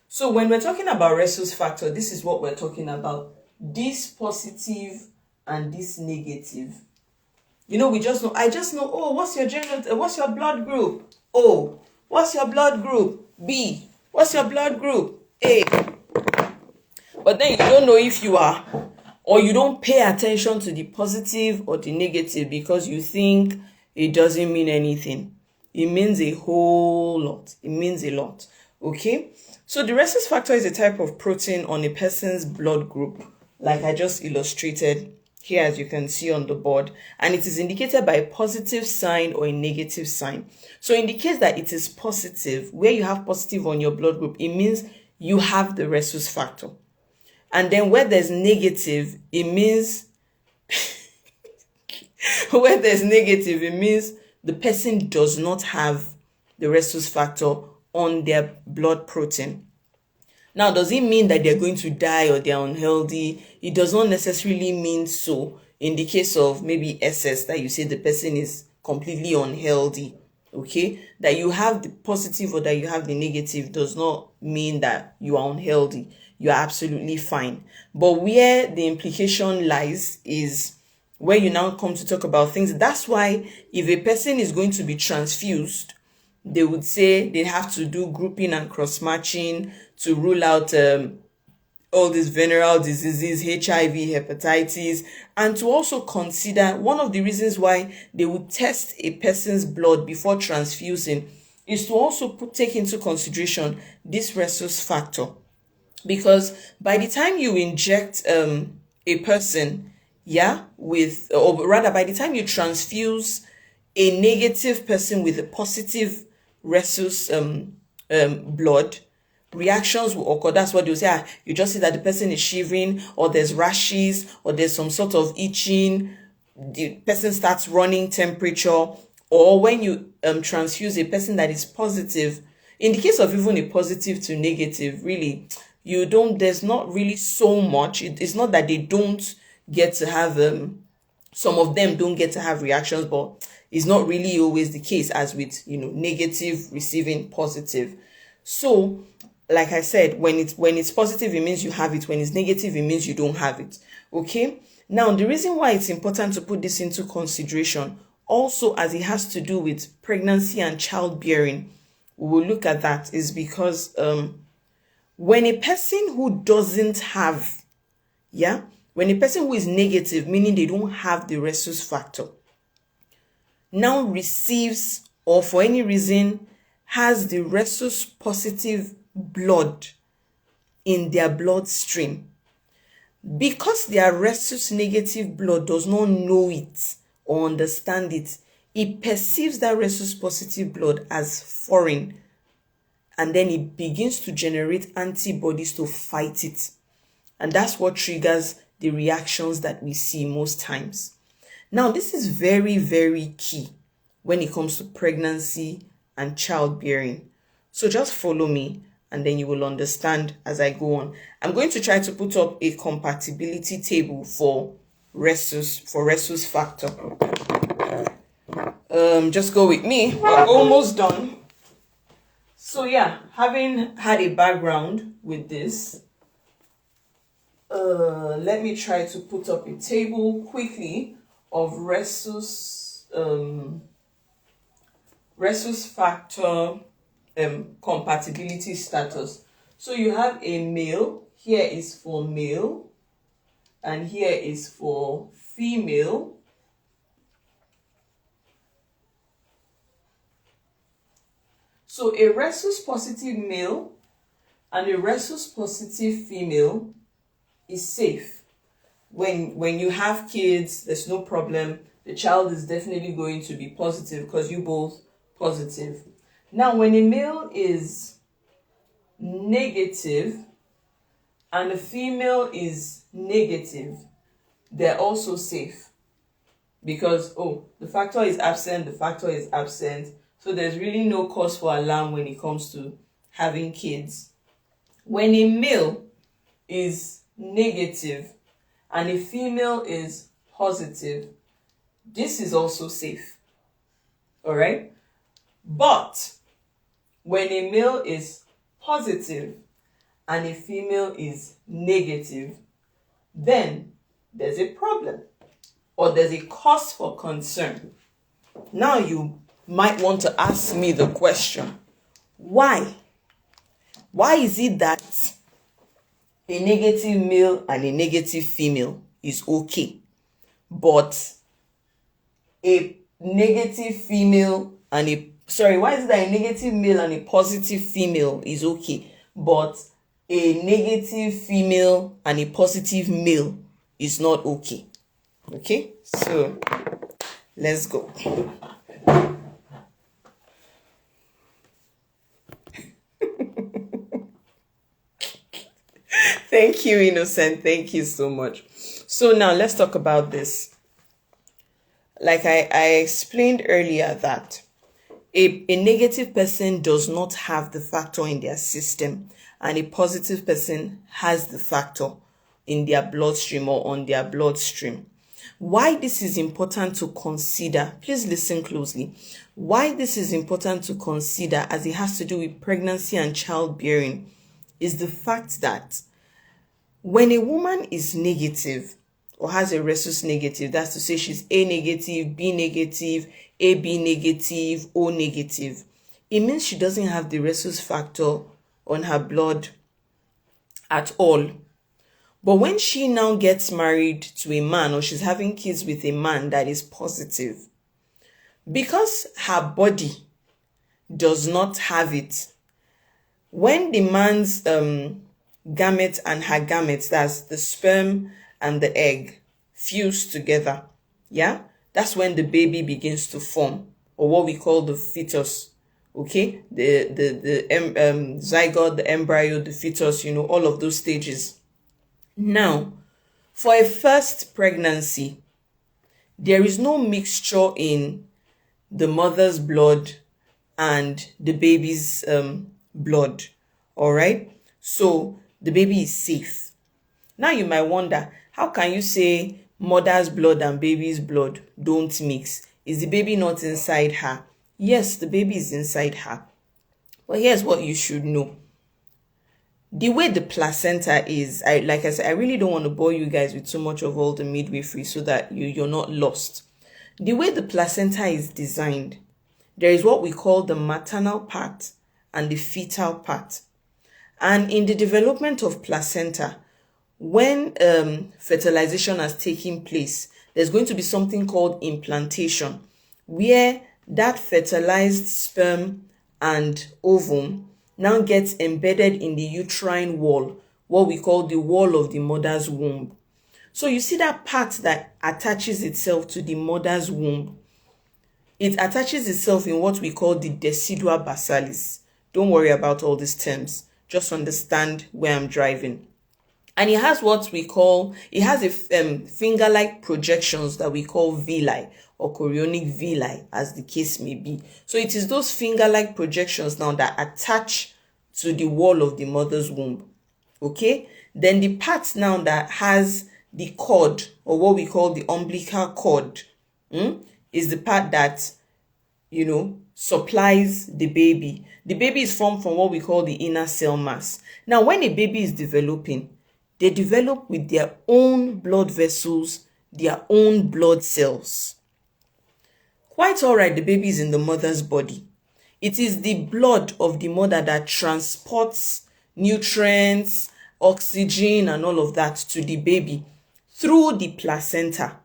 So when we're talking about rhesus factor, this is what we're talking about. This positive and this negative. You know, I just know, oh, what's your blood group? O. What's your blood group? B. What's your blood group? A. But then you don't know if you are, or you don't pay attention to the positive or the negative because you think it doesn't mean anything. It means a whole lot. It means a lot. Okay? So the rhesus factor is a type of protein on a person's blood group, like I just illustrated here, as you can see on the board, and it is indicated by a positive sign or a negative sign. So in the case that it is positive, where you have positive on your blood group, it means you have the rhesus factor. And then where there's negative, it means where there's negative, it means the person does not have the rhesus factor on their blood protein. Now, does it mean that they're going to die or they're unhealthy? It does not necessarily mean so. In the case of maybe SS, that you say the person is completely unhealthy, okay? That you have the positive or that you have the negative does not mean that you are unhealthy. You are absolutely fine. But where the implication lies is where you now come to talk about things. That's why if a person is going to be transfused, they would say they have to do grouping and cross-matching to rule out all these venereal diseases, HIV, hepatitis, and to also consider one of the reasons why they would test a person's blood before transfusing is to also take into consideration this rhesus factor. Because by the time you inject a person, or rather by the time you transfuse a negative person with a positive rhesus blood, reactions will occur. That's what they'll say. You just see that the person is shivering, or there's rashes, or there's some sort of itching. The person starts running temperature. Or when you transfuse a person that is positive, in the case of even a positive to negative, really, there's not really so much. It's not that they don't get to have, some of them don't get to have reactions, but it's not really always the case as with, negative receiving positive. So, like I said, when it's positive, it means you have it. When it's negative, it means you don't have it. Okay? Now, the reason why it's important to put this into consideration, also as it has to do with pregnancy and childbearing, we will look at that, is because when a person who doesn't have, when a person who is negative, meaning they don't have the rhesus factor, now receives, or for any reason has the rhesus positive blood in their bloodstream, because their rhesus negative blood does not know it or understand it, it perceives that rhesus positive blood as foreign, and then it begins to generate antibodies to fight it. And that's what triggers the reactions that we see most times. Now, this is very, very key when it comes to pregnancy and childbearing. So just follow me and then you will understand as I go on. I'm going to try to put up a compatibility table for rhesus factor. Just go with me. We're almost done. So having had a background with this, let me try to put up a table quickly of rhesus factor compatibility status. So you have a male, here is for male, and here is for female. So a rhesus positive male and a rhesus positive female is safe. When you have kids, there's no problem. The child is definitely going to be positive because you both positive. Now, when a male is negative and a female is negative, they're also safe because, the factor is absent, the factor is absent. So there's really no cause for alarm when it comes to having kids. When a male is negative and a female is positive, this is also safe All right. But when a male is positive and a female is negative, then there's a problem or there's a cause for concern. Now you might want to ask me the question, why? Why is it that a negative male and a negative female is okay, but a negative female and why is it that a negative male and a positive female is okay, but a negative female and a positive male is not okay? Okay, so let's go. Thank you, Innocent. Thank you so much. So now let's talk about this. Like I explained earlier that a negative person does not have the factor in their system, and a positive person has the factor in their bloodstream or on their bloodstream. Why this is important to consider, please listen closely. Why this is important to consider, as it has to do with pregnancy and childbearing, is the fact that when a woman is negative or has a rhesus negative, that's to say she's A negative, B negative, AB negative, O negative, it means she doesn't have the rhesus factor on her blood at all. But when she now gets married to a man, or she's having kids with a man that is positive, because her body does not have it, when the man's gamete and her gamete, that's the sperm and the egg, fuse together, yeah, that's when the baby begins to form, or what we call the fetus. Okay, the zygote, the embryo, the fetus, all of those stages. Now, for a first pregnancy, there is no mixture in the mother's blood and the baby's blood. All right, so the baby is safe. Now you might wonder, how can you say mother's blood and baby's blood don't mix? Is the baby not inside her? Yes, the baby is inside her. But here's what you should know. The way the placenta is, like I said, I really don't want to bore you guys with too much of all the midwifery so that you're not lost. The way the placenta is designed, there is what we call the maternal part and the fetal part. And in the development of placenta, when fertilization has taken place, there's going to be something called implantation, where that fertilized sperm and ovum now gets embedded in the uterine wall, what we call the wall of the mother's womb. So you see that part that attaches itself to the mother's womb, it attaches itself in what we call the decidua basalis. Don't worry about all these terms. Just understand where I'm driving. And it has what we call, it has a finger-like projections that we call villi or chorionic villi, as the case may be. So it is those finger-like projections now that attach to the wall of the mother's womb. Okay? Then the part now that has the cord, or what we call the umbilical cord, is the part that, supplies the baby. The baby is formed from what we call the inner cell mass. Now, when a baby is developing, they develop with their own blood vessels, their own blood cells. Quite all right, the baby is in the mother's body. It is the blood of the mother that transports nutrients, oxygen, and all of that to the baby through the placenta.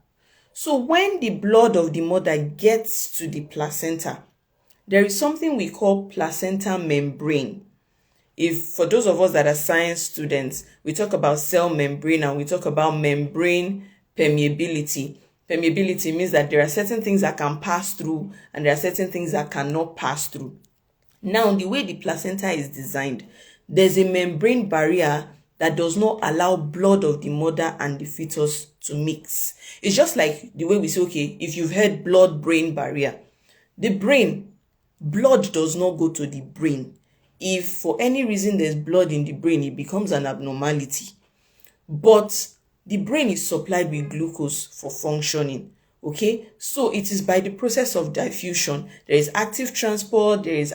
So when the blood of the mother gets to the placenta, there is something we call placenta membrane. If for those of us that are science students, we talk about cell membrane and we talk about membrane permeability. Permeability means that there are certain things that can pass through and there are certain things that cannot pass through. Now, the way the placenta is designed, there's a membrane barrier that does not allow blood of the mother and the fetus to mix. It's just like the way we say, okay, if you've heard blood-brain barrier, the brain, blood does not go to the brain. If for any reason there's blood in the brain, it becomes an abnormality. But the brain is supplied with glucose for functioning. Okay, so it is by the process of diffusion. There is active transport, there is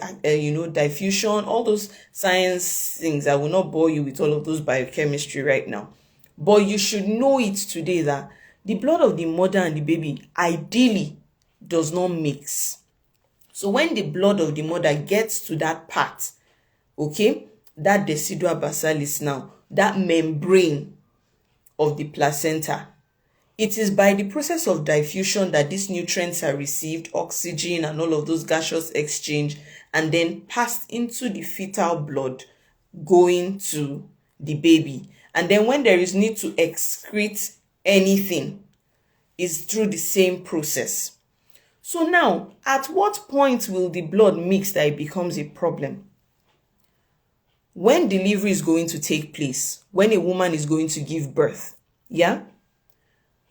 diffusion, all those science things. I will not bore you with all of those biochemistry right now, but you should know it today that the blood of the mother and the baby ideally does not mix. So when the blood of the mother gets to that part, okay, that decidua basalis now, that membrane of the placenta, it is by the process of diffusion that these nutrients are received, oxygen and all of those gaseous exchange, and then passed into the fetal blood, going to the baby. And then when there is need to excrete anything, is through the same process. So now, at what point will the blood mix that it becomes a problem? When delivery is going to take place, when a woman is going to give birth, yeah?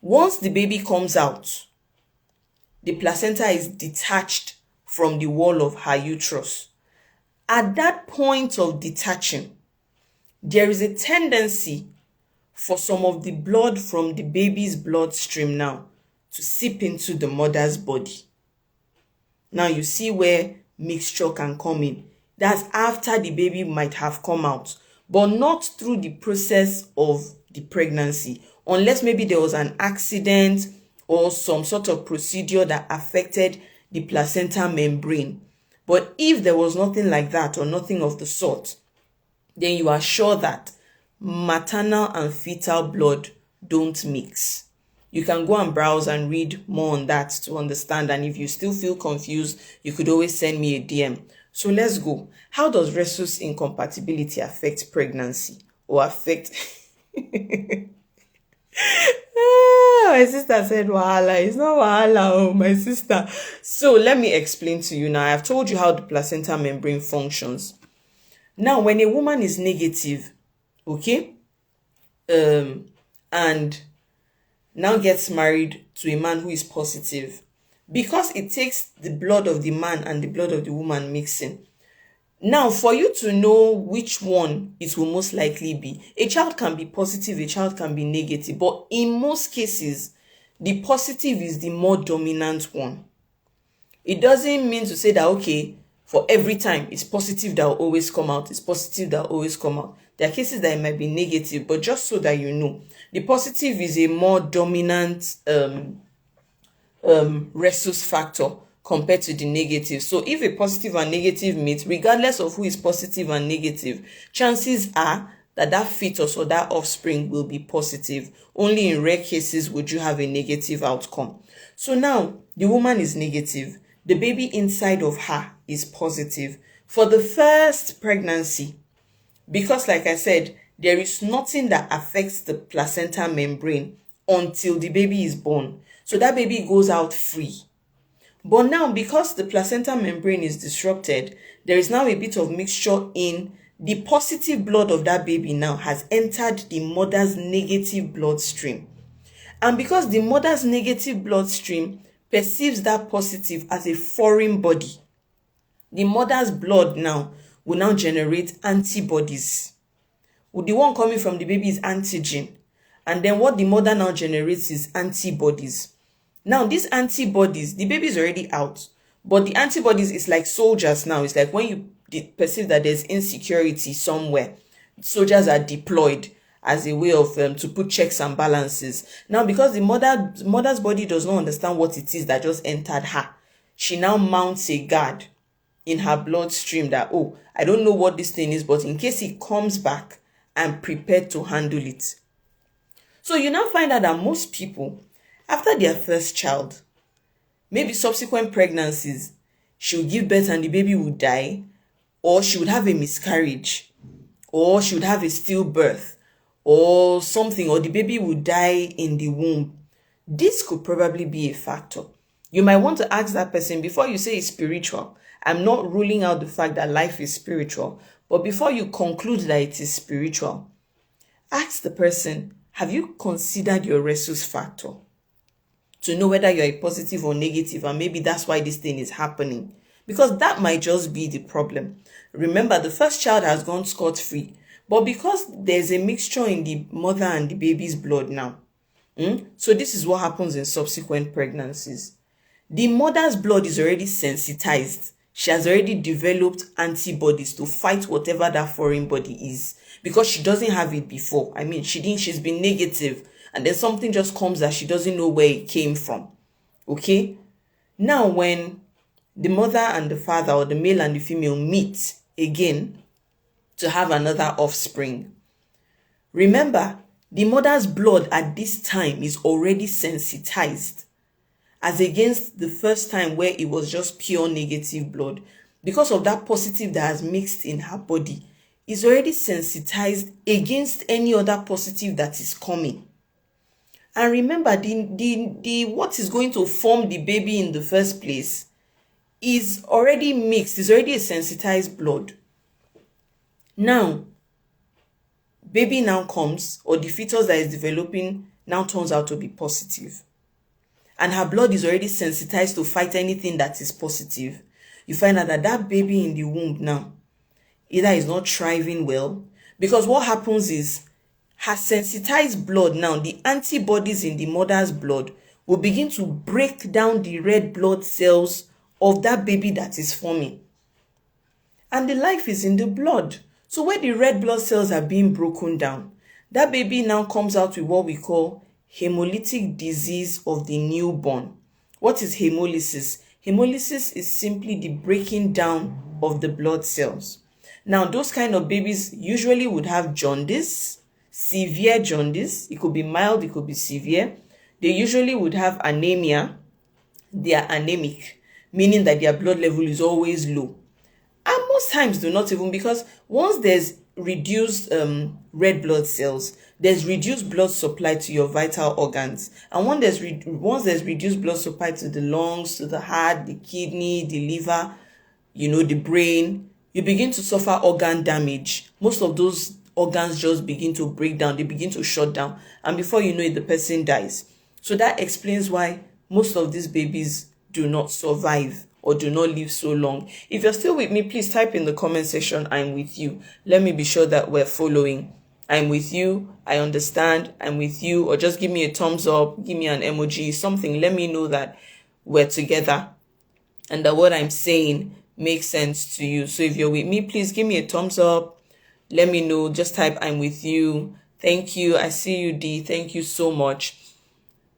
Once the baby comes out, the placenta is detached from the wall of her uterus. At that point of detaching, there is a tendency for some of the blood from the baby's bloodstream now to seep into the mother's body. Now you see where mixture can come in. That's after the baby might have come out, but not through the process of the pregnancy, unless maybe there was an accident or some sort of procedure that affected the placenta membrane. But if there was nothing like that or nothing of the sort, then you are sure that maternal and fetal blood don't mix. You can go and browse and read more on that to understand. And if you still feel confused, you could always send me a DM. So let's go. How does rhesus incompatibility affect pregnancy or affect... My sister said wahala. It's not wahala, oh my sister. So let me explain to you now. I have told you how the placenta membrane functions. Now, when a woman is negative, okay, and now gets married to a man who is positive, because it takes the blood of the man and the blood of the woman mixing. Now, for you to know which one it will most likely be, a child can be positive, a child can be negative, but in most cases, the positive is the more dominant one. It doesn't mean to say that, okay, for every time, it's positive that will always come out, it's positive that will always come out. There are cases that it might be negative, but just so that you know, the positive is a more dominant rhesus factor compared to the negative. So if a positive and negative meet, regardless of who is positive and negative, chances are that that fetus or that offspring will be positive. Only in rare cases would you have a negative outcome. So now the woman is negative, the baby inside of her is positive for the first pregnancy, because like I said, there is nothing that affects the placenta membrane until the baby is born. So that baby goes out free. But now, because the placenta membrane is disrupted, there is now a bit of mixture in the positive blood of that baby now has entered the mother's negative bloodstream. And because the mother's negative bloodstream perceives that positive as a foreign body, the mother's blood now will now generate antibodies. The one coming from the baby is antigen. And then what the mother now generates is antibodies. Now, these antibodies, the baby is already out, but the antibodies is like soldiers now. It's like when you perceive that there's insecurity somewhere, soldiers are deployed as a way of to put checks and balances. Now, because the mother's body does not understand what it is that just entered her, she now mounts a guard in her bloodstream that, oh, I don't know what this thing is, but in case it comes back, I'm prepared to handle it. So you now find out that most people, after their first child, maybe subsequent pregnancies, she will give birth and the baby will die, or she would have a miscarriage, or she would have a stillbirth, or something, or the baby would die in the womb. This could probably be a factor. You might want to ask that person before you say it's spiritual. I'm not ruling out the fact that life is spiritual, but before you conclude that it is spiritual, ask the person, have you considered your rhesus factor? To know whether you're a positive or negative, and maybe that's why this thing is happening. Because that might just be the problem. Remember, the first child has gone scot-free, but because there's a mixture in the mother and the baby's blood now, So this is what happens in subsequent pregnancies. The mother's blood is already sensitized. She has already developed antibodies to fight whatever that foreign body is, because she doesn't have it before. I mean, she's been negative, and then something just comes that she doesn't know where it came from. Okay? Now, when the mother and the father, or the male and the female, meet again to have another offspring, remember, the mother's blood at this time is already sensitized, as against the first time where it was just pure negative blood. Because of that positive that has mixed in her body, is already sensitized against any other positive that is coming. And remember, the what is going to form the baby in the first place is already mixed, is already a sensitized blood. Now, baby now comes, or the fetus that is developing now turns out to be positive, and her blood is already sensitized to fight anything that is positive. You find out that that baby in the womb now either is not thriving well, because what happens is, her sensitized blood now, the antibodies in the mother's blood will begin to break down the red blood cells of that baby that is forming. And the life is in the blood. So where the red blood cells are being broken down, that baby now comes out with what we call hemolytic disease of the newborn. What is hemolysis? Hemolysis is simply the breaking down of the blood cells. Now, those kind of babies usually would have jaundice, severe jaundice. It could be mild, it could be severe. They usually would have anemia. They are anemic, meaning that their blood level is always low. And most times do not even, because once there's reduced red blood cells, there's reduced blood supply to your vital organs. And once there's reduced blood supply to the lungs, to the heart, the kidney, the liver, the brain, you begin to suffer organ damage. Most of those organs just begin to break down, they begin to shut down, and before you know it, the person dies. So that explains why most of these babies do not survive or do not live so long. If you're still with me, please type in the comment section, I'm with you. Let me be sure that we're following. I'm with you, I understand, I'm with you, or just give me a thumbs up, give me an emoji, something. Let me know that we're together and that what I'm saying makes sense to you. So if you're with me, please give me a thumbs up. Let me know. Just type I'm with you. Thank you. I see you, D. Thank you so much.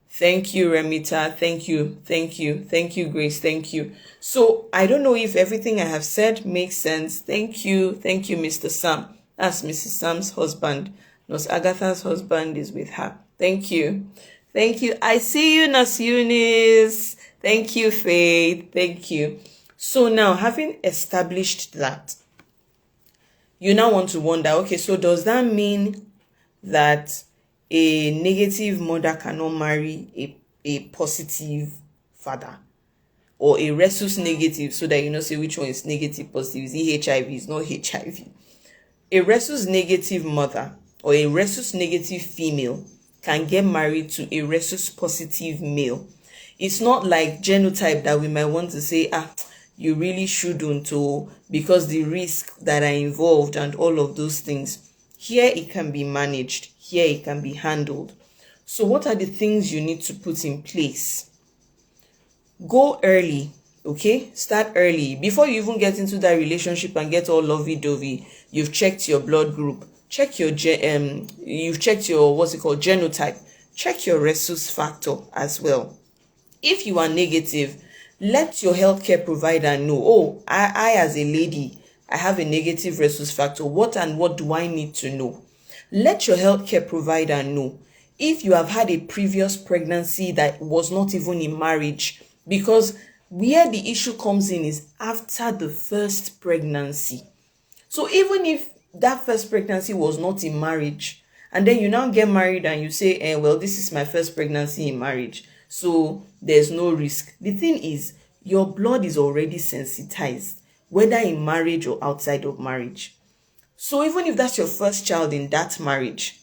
Thank you, Remita. Thank you. Thank you. Thank you, Grace. Thank you. So I don't know if everything I have said makes sense. Thank you. Thank you, Mr. Sam. That's Mrs. Sam's husband. Nurse Agatha's husband is with her. Thank you. Thank you. I see you, Nurse Eunice. Thank you, Faith. Thank you. So now, having established that, you now want to wonder, okay, so does that mean that a negative mother cannot marry a positive father? Or a rhesus negative, so that you know, say which one is negative, positive? Is it HIV? It's not HIV. A rhesus negative mother or a rhesus negative female can get married to a rhesus positive male. It's not like genotype that we might want to say, you really shouldn't, because the risk that are involved and all of those things. Here it can be managed. Here it can be handled. So what are the things you need to put in place? Go early, okay? Start early. Before you even get into that relationship and get all lovey-dovey, you've checked your blood group. Check your you've checked your genotype. Check your rhesus factor as well. If you are negative, let your healthcare provider know, I as a lady, I have a negative rhesus factor. What do I need to know? Let your healthcare provider know. If you have had a previous pregnancy that was not even in marriage, because where the issue comes in is after the first pregnancy. So even if that first pregnancy was not in marriage, and then you now get married and you say, well, this is my first pregnancy in marriage, so there's no risk. The thing is, your blood is already sensitized, whether in marriage or outside of marriage. So even if that's your first child in that marriage,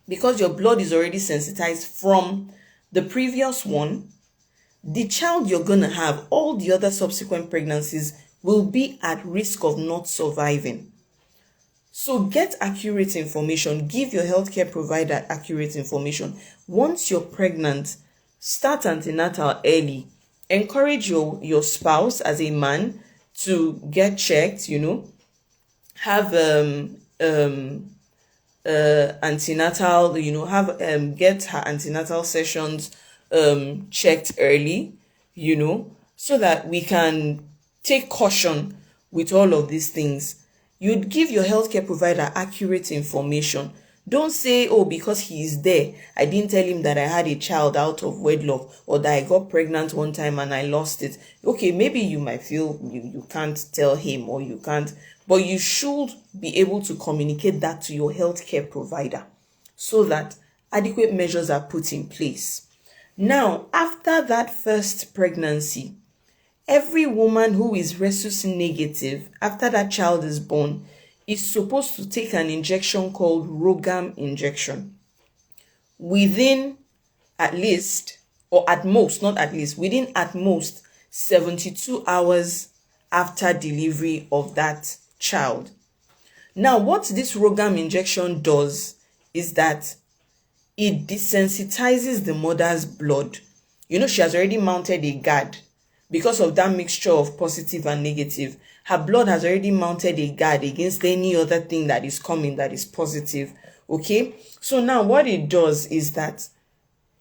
because your blood is already sensitized from the previous one, the child you're going to have, all the other subsequent pregnancies will be at risk of not surviving. So get accurate information. Give your healthcare provider accurate information. Once you're pregnant, start antenatal early. Encourage your spouse as a man to get checked, have antenatal, have get her antenatal sessions checked early, so that we can take caution with all of these things. You'd give your healthcare provider accurate information. Don't say, oh, because he is there, I didn't tell him that I had a child out of wedlock, or that I got pregnant one time and I lost it. Okay, maybe you might feel you can't tell him, or you can't, but you should be able to communicate that to your healthcare provider so that adequate measures are put in place. Now, after that first pregnancy, every woman who is rhesus negative, after that child is born, is supposed to take an injection called ROGAM injection within at least, or at most, not at least, within at most 72 hours after delivery of that child. Now, what this ROGAM injection does is that it desensitizes the mother's blood. She has already mounted a guard because of that mixture of positive and negative. Her blood has already mounted a guard against any other thing that is coming that is positive. Okay, so now what it does is that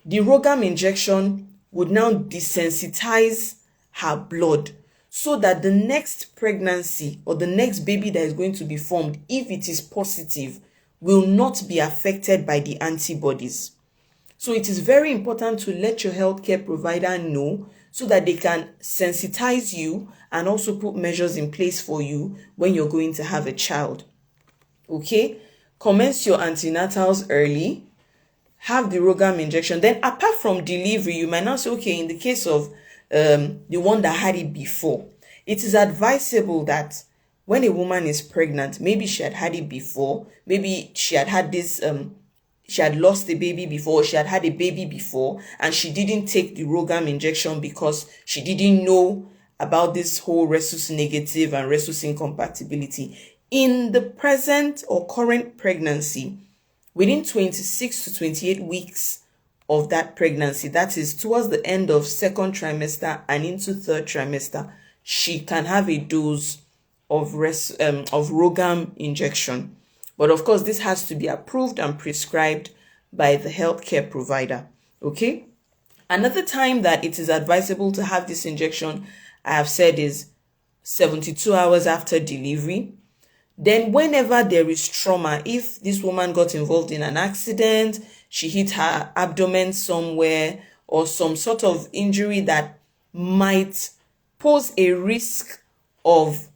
the ROGAM injection would now desensitize her blood, so that the next pregnancy or the next baby that is going to be formed, if it is positive, will not be affected by the antibodies. So it is very important to let your healthcare provider know, so that they can sensitize you and also put measures in place for you when you're going to have a child. Okay, commence your antenatals early, have the ROGAM injection. Then apart from delivery, you might now say, okay, in the case of the one that had it before, it is advisable that when a woman is pregnant, maybe she had it before, maybe she had this she had lost a baby before, she had a baby before, and she didn't take the ROGAM injection because she didn't know about this whole rhesus negative and rhesus incompatibility. In the present or current pregnancy, within 26 to 28 weeks of that pregnancy, that is towards the end of second trimester and into third trimester, she can have a dose of ROGAM injection. But of course, this has to be approved and prescribed by the healthcare provider. Okay. Another time that it is advisable to have this injection, I have said, is 72 hours after delivery. Then whenever there is trauma, if this woman got involved in an accident, she hit her abdomen somewhere, or some sort of injury that might pose a risk of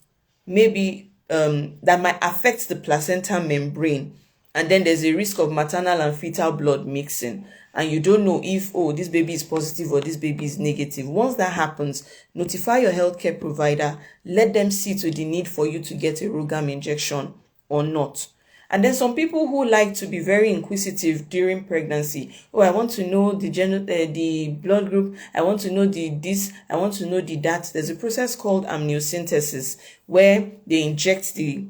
maybe that might affect the placenta membrane, and then there's a risk of maternal and fetal blood mixing, and you don't know if, oh, this baby is positive or this baby is negative. Once that happens, notify your healthcare provider, let them see to the need for you to get a ROGAM injection or not. And then some people who like to be very inquisitive during pregnancy. Oh, I want to know the blood group. I want to know the this. I want to know the that. There's a process called amniocentesis where they inject the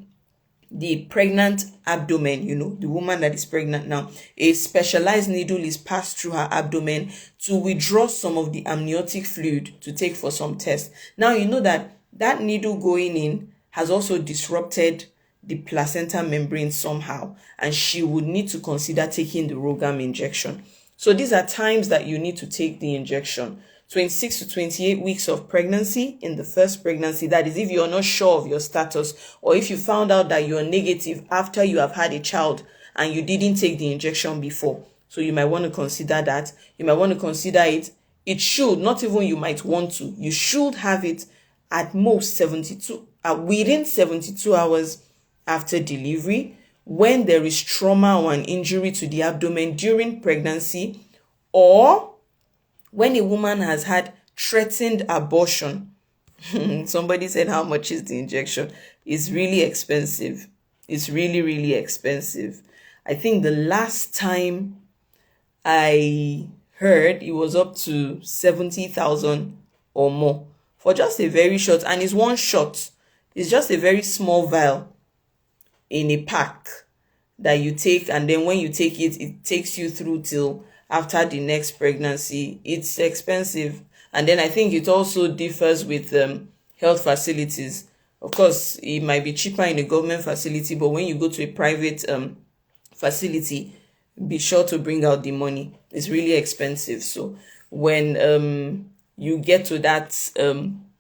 pregnant abdomen, the woman that is pregnant now. A specialized needle is passed through her abdomen to withdraw some of the amniotic fluid to take for some tests. Now, you know that needle going in has also disrupted the placenta membrane somehow, and she would need to consider taking the ROGAM injection. So these are times that you need to take the injection. 26 to 28 weeks of pregnancy in the first pregnancy, that is if you're not sure of your status, or if you found out that you're negative after you have had a child and you didn't take the injection before. So you might want to consider that. You might want to consider it. It should, not even you might want to, you should have it at most within 72 hours after delivery, when there is trauma or an injury to the abdomen during pregnancy, or when a woman has had threatened abortion. Somebody said, how much is the injection? It's really expensive. It's really, really expensive. I think the last time I heard, it was up to 70,000 or more for just a very short, and it's one shot. It's just a very small vial in a pack that you take, and then when you take it, it takes you through till after the next pregnancy. It's expensive. And then I think it also differs with health facilities. Of course, it might be cheaper in a government facility, but when you go to a private facility, be sure to bring out the money. It's really expensive. So when you get to that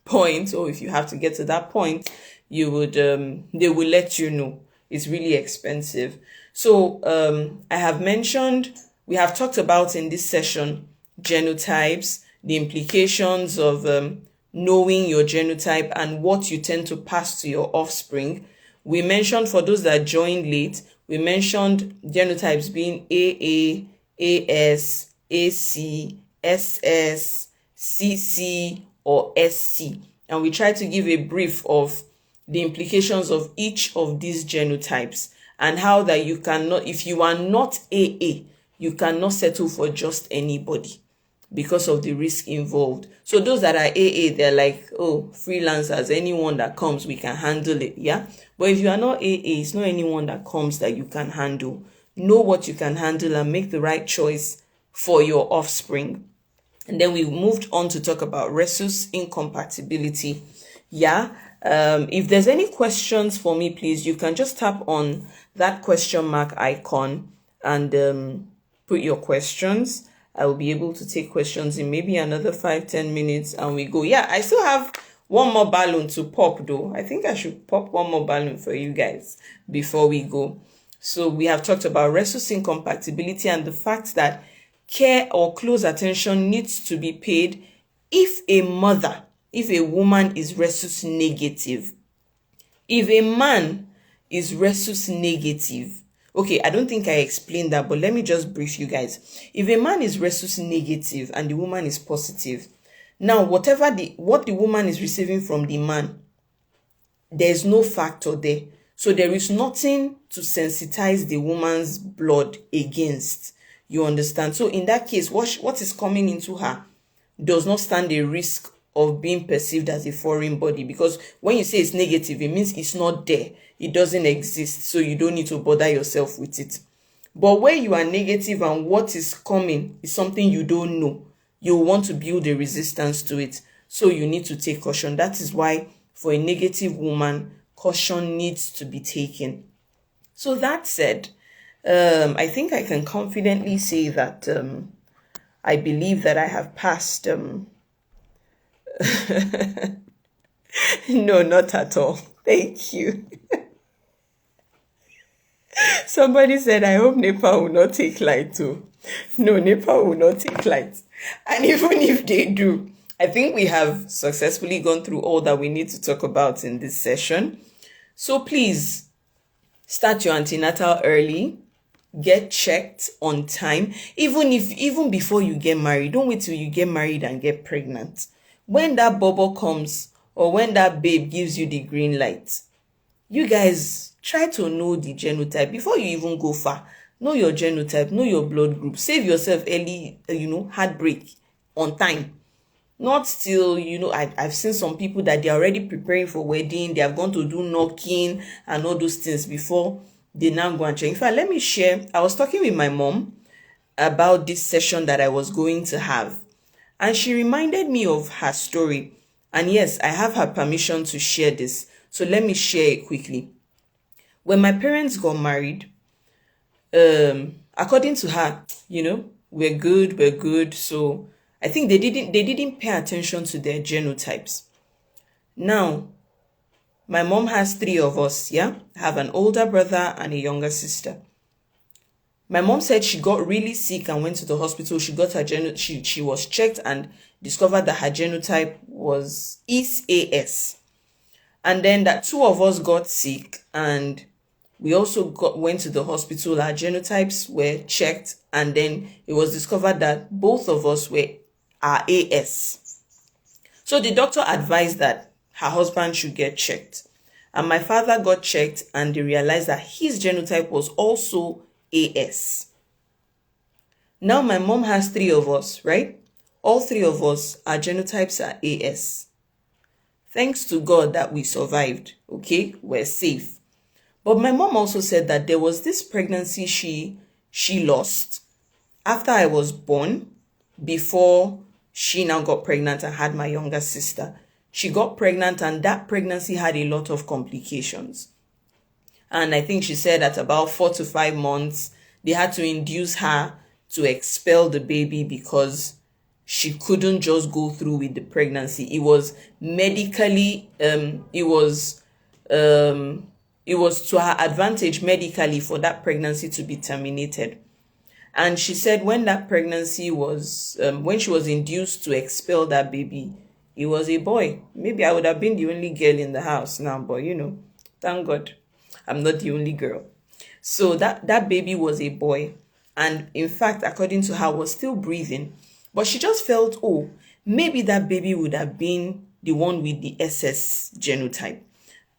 point, or if you have to get to that point, you would they will let you know. It's really expensive. So I have mentioned, we have talked about in this session genotypes, the implications of knowing your genotype and what you tend to pass to your offspring. We mentioned, for those that joined late, we mentioned genotypes being AA, AS, AC, SS, CC, or SC. And we tried to give a brief of the implications of each of these genotypes, and how that you cannot, if you are not AA, you cannot settle for just anybody because of the risk involved. So those that are AA, they're like, oh, freelancers, anyone that comes, we can handle it, yeah? But if you are not AA, it's not anyone that comes that you can handle. Know what you can handle and make the right choice for your offspring. And then we moved on to talk about rhesus incompatibility. Yeah. If there's any questions for me, please, you can just tap on that question mark icon and put your questions. I will be able to take questions in maybe another 5-10 minutes and we go. Yeah, I still have one more balloon to pop though. I think I should pop one more balloon for you guys before we go. So we have talked about rhesus incompatibility and the fact that care or close attention needs to be paid if a woman is rhesus negative. If a man is rhesus negative, okay, I don't think I explained that, but let me just brief you guys. If a man is rhesus negative and the woman is positive, now what the woman is receiving from the man, there's no factor there. So there is nothing to sensitize the woman's blood against. You understand? So in that case, what is coming into her does not stand a risk of being perceived as a foreign body, because when you say it's negative, it means it's not there. It doesn't exist. So you don't need to bother yourself with it. But when you are negative and what is coming is something you don't know, you want to build a resistance to it. So you need to take caution. That is why for a negative woman, caution needs to be taken. So that said, I think I can confidently say that I believe that I have passed. No, not at all. Thank you. Somebody said, I hope Nepal will not take light too. No, Nepal will not take light. And even if they do, I think we have successfully gone through all that we need to talk about in this session. So please start your antenatal early. Get checked on time. Even before you get married, don't wait till you get married and get pregnant. When that bubble comes or when that babe gives you the green light, you guys try to know the genotype before you even go far. Know your genotype, know your blood group. Save yourself early, heartbreak on time. Not still, I've seen some people that they're already preparing for wedding. They have gone to do knocking and all those things before they now go and check. In fact, let me share. I was talking with my mom about this session that I was going to have. And she reminded me of her story. And yes, I have her permission to share this. So let me share it quickly. When my parents got married, according to her, we're good. So I think they didn't pay attention to their genotypes. Now, my mom has 3 of us, yeah? I have an older brother and a younger sister. My mom said she got really sick and went to the hospital. She got her she was checked and discovered that her genotype is AS. And then that 2 of us got sick and we also went to the hospital. Our genotypes were checked and then it was discovered that both of us are AS. So the doctor advised that her husband should get checked. And my father got checked and they realized that his genotype was also AS. Now my mom has 3 of us, right? All 3 of us, our genotypes are AS. Thanks to God that we survived, okay? We're safe. But my mom also said that there was this pregnancy she lost after I was born, before she now got pregnant and had my younger sister. She got pregnant, and that pregnancy had a lot of complications. And I think she said at about 4 to 5 months, they had to induce her to expel the baby because she couldn't just go through with the pregnancy. It was medically, it was to her advantage medically for that pregnancy to be terminated. And she said when that pregnancy was, when she was induced to expel that baby, it was a boy. Maybe I would have been the only girl in the house now, but thank God I'm not the only girl. So that baby was a boy. And in fact, according to her, was still breathing. But she just felt, oh, maybe that baby would have been the one with the SS genotype.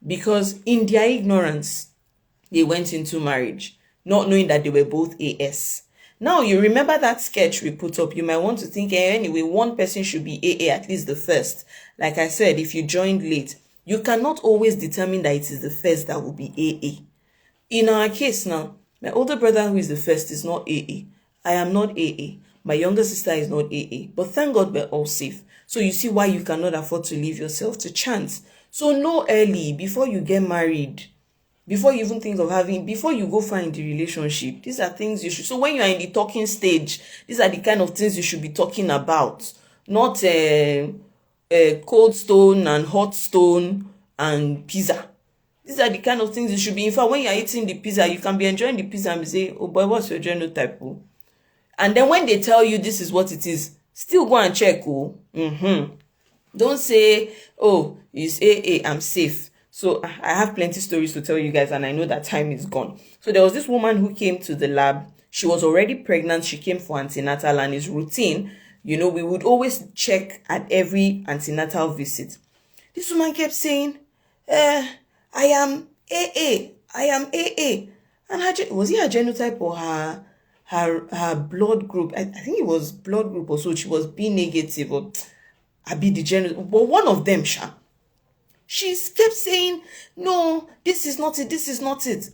Because in their ignorance, they went into marriage, not knowing that they were both AS. Now, you remember that sketch we put up. You might want to think, anyway, one person should be AA, at least the first. Like I said, if you joined late, you cannot always determine that it is the first that will be AA. In our case now, my older brother who is the first is not AA. I am not AA. My younger sister is not AA. But thank God we're all safe. So you see why you cannot afford to leave yourself to chance. So know early, before you get married, before you even think of before you go find the relationship. These are things you should. So when you are in the talking stage, these are the kind of things you should be talking about. Not cold stone and hot stone and pizza. These are the kind of things you should be. In fact, when you are eating the pizza, you can be enjoying the pizza and be saying, oh boy, what's your genotype? Oh? And then when they tell you this is what it is, still go and check. Oh. Don't say, oh, it's AA, I'm safe. So I have plenty stories to tell you guys, and I know that time is gone. So there was this woman who came to the lab. She was already pregnant. She came for antenatal, and it's routine. We would always check at every antenatal visit. This woman kept saying, I am AA. I am AA. And was it her genotype or her blood group? I think it was blood group or so. She was B negative or I be the genotype. But one of them, she kept saying, no, this is not it. This is not it.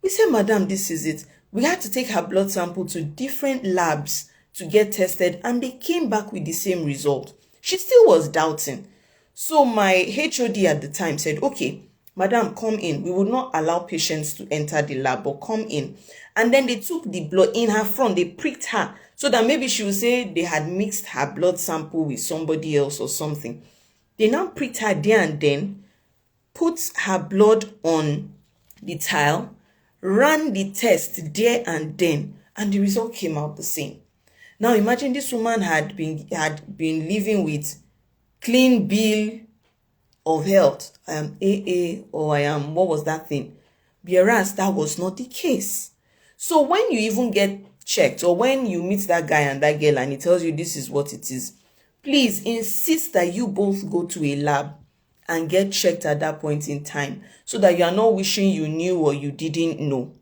We said, madam, this is it. We had to take her blood sample to different labs to get tested, and they came back with the same result. She still was doubting. So my HOD at the time said, okay, madam, come in. We will not allow patients to enter the lab, but come in. And then they took the blood in her front. They pricked her so that maybe she would say they had mixed her blood sample with somebody else or something. They now pricked her there and then, put her blood on the tile, ran the test there and then, and the result came out the same. Now imagine this woman had been living with clean bill of health. I am AA, or I am, what was that thing? Whereas that was not the case. So when you even get checked, or when you meet that guy and that girl and he tells you this is what it is, please insist that you both go to a lab and get checked at that point in time, so that you are not wishing you knew or you didn't know.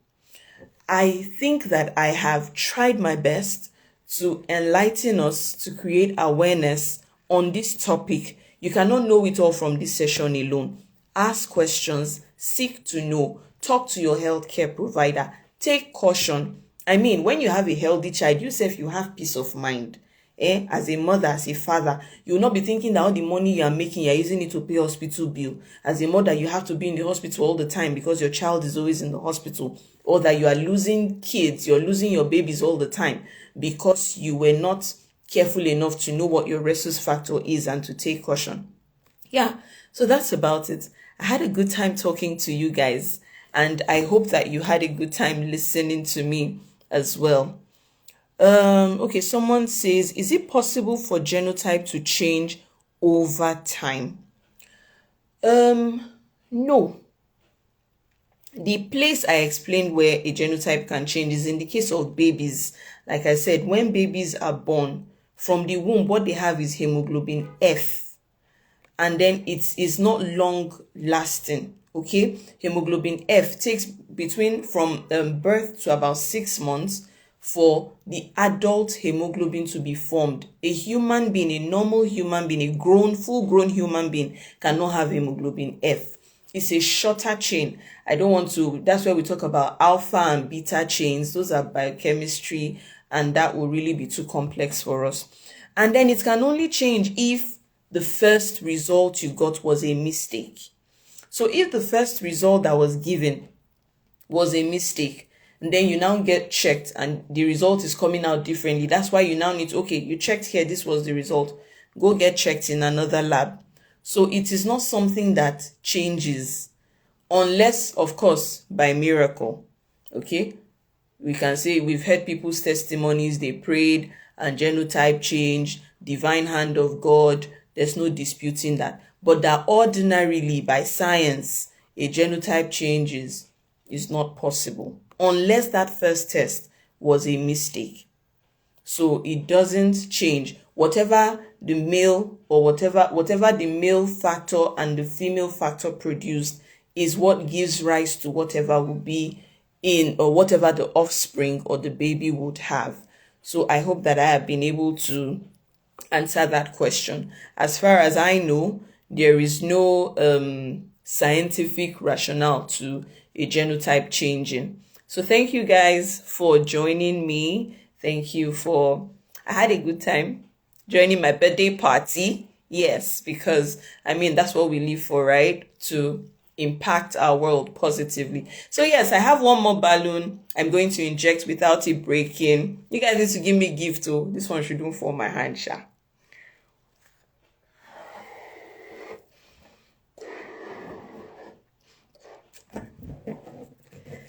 I think that I have tried my best to enlighten us, to create awareness on this topic. You cannot know it all from this session alone. Ask questions, seek to know, talk to your healthcare provider, take caution. I mean, when you have a healthy child, you have peace of mind. As a mother, as a father, you will not be thinking that all the money you are making, you're using it to pay hospital bill. As a mother, you have to be in the hospital all the time because your child is always in the hospital, or that you are losing kids, you're losing your babies all the time because you were not careful enough to know what your rhesus factor is and to take caution. Yeah, so that's about it. I had a good time talking to you guys, and I hope that you had a good time listening to me as well. Okay, someone says, is it possible for genotype to change over time? No. The place I explained where a genotype can change is in the case of babies. Like I said, when babies are born from the womb, what they have is hemoglobin F, and then it is not long lasting. Okay, hemoglobin F takes from birth to about 6 months for the adult hemoglobin to be formed. A human being, a normal human being, a full-grown human being cannot have hemoglobin F. it's a shorter chain. I don't want to, that's where we talk about alpha and beta chains. Those are biochemistry, and that will really be too complex for us. And then it can only change if the first result you got was a mistake. So if the first result that was given was a mistake, and then you now get checked and the result is coming out differently, that's why you now need to, okay, you checked here, this was the result, go get checked in another lab. So it is not something that changes, unless, of course, by miracle. Okay, we can say we've heard people's testimonies, they prayed and genotype changed, divine hand of God, there's no disputing that. But that ordinarily, by science, a genotype changes is not possible unless that first test was a mistake. So it doesn't change. Whatever the male or whatever the male factor and the female factor produced is what gives rise to whatever will be in, or whatever the offspring or the baby would have. So I hope that I have been able to answer that question. As far as I know, there is no scientific rationale to a genotype changing. So thank you guys for joining me. Thank you for, I had a good time joining my birthday party. Yes, because I mean, that's what we live for, right? To impact our world positively. So yes, I have one more balloon I'm going to inject without it breaking. You guys need to give me a gift too. This one should do for my hand, sha.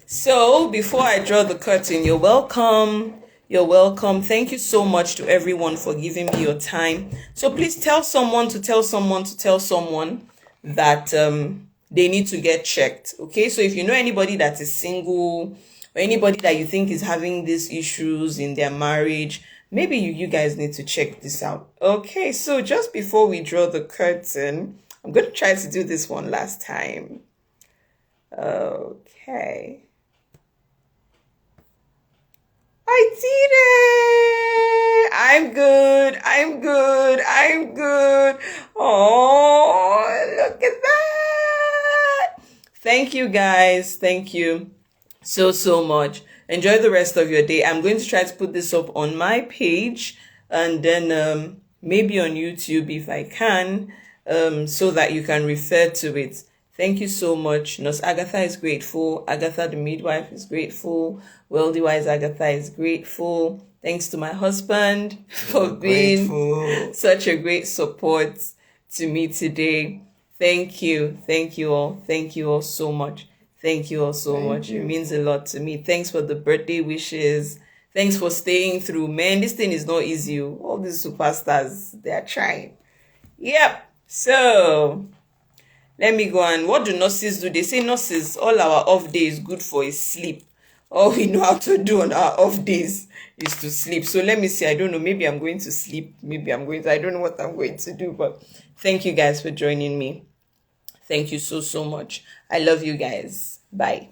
So before I draw the curtain, you're welcome. You're welcome. Thank you so much to everyone for giving me your time. So please tell someone to tell someone to tell someone that they need to get checked. Okay, so if you know anybody that is single, or anybody that you think is having these issues in their marriage, maybe you guys need to check this out. Okay, so just before we draw the curtain, I'm going to try to do this one last time. Okay. I did it! I'm good. I'm good. I'm good. Oh, look at that. Thank you, guys. Thank you so much. Enjoy the rest of your day. I'm going to try to put this up on my page, and then maybe on YouTube if I can, so that you can refer to it. Thank you so much. Nurse Agatha is grateful. Agatha the midwife is grateful. Wealthy Wise Agatha is grateful. Thanks to my husband for being such a great support to me today. Thank you. Thank you all. Thank you all so much. Thank you all so much. It means a lot to me. Thanks for the birthday wishes. Thanks for staying through. Man, this thing is not easy. All these superstars, they are trying. Yep. So let me go on. What do nurses do? They say nurses, all our off days good for is sleep. All we know how to do on our off days is to sleep. So let me see. I don't know. Maybe I'm going to sleep. Maybe I'm going to, I don't know what I'm going to do. But thank you guys for joining me. Thank you so much. I love you guys. Bye.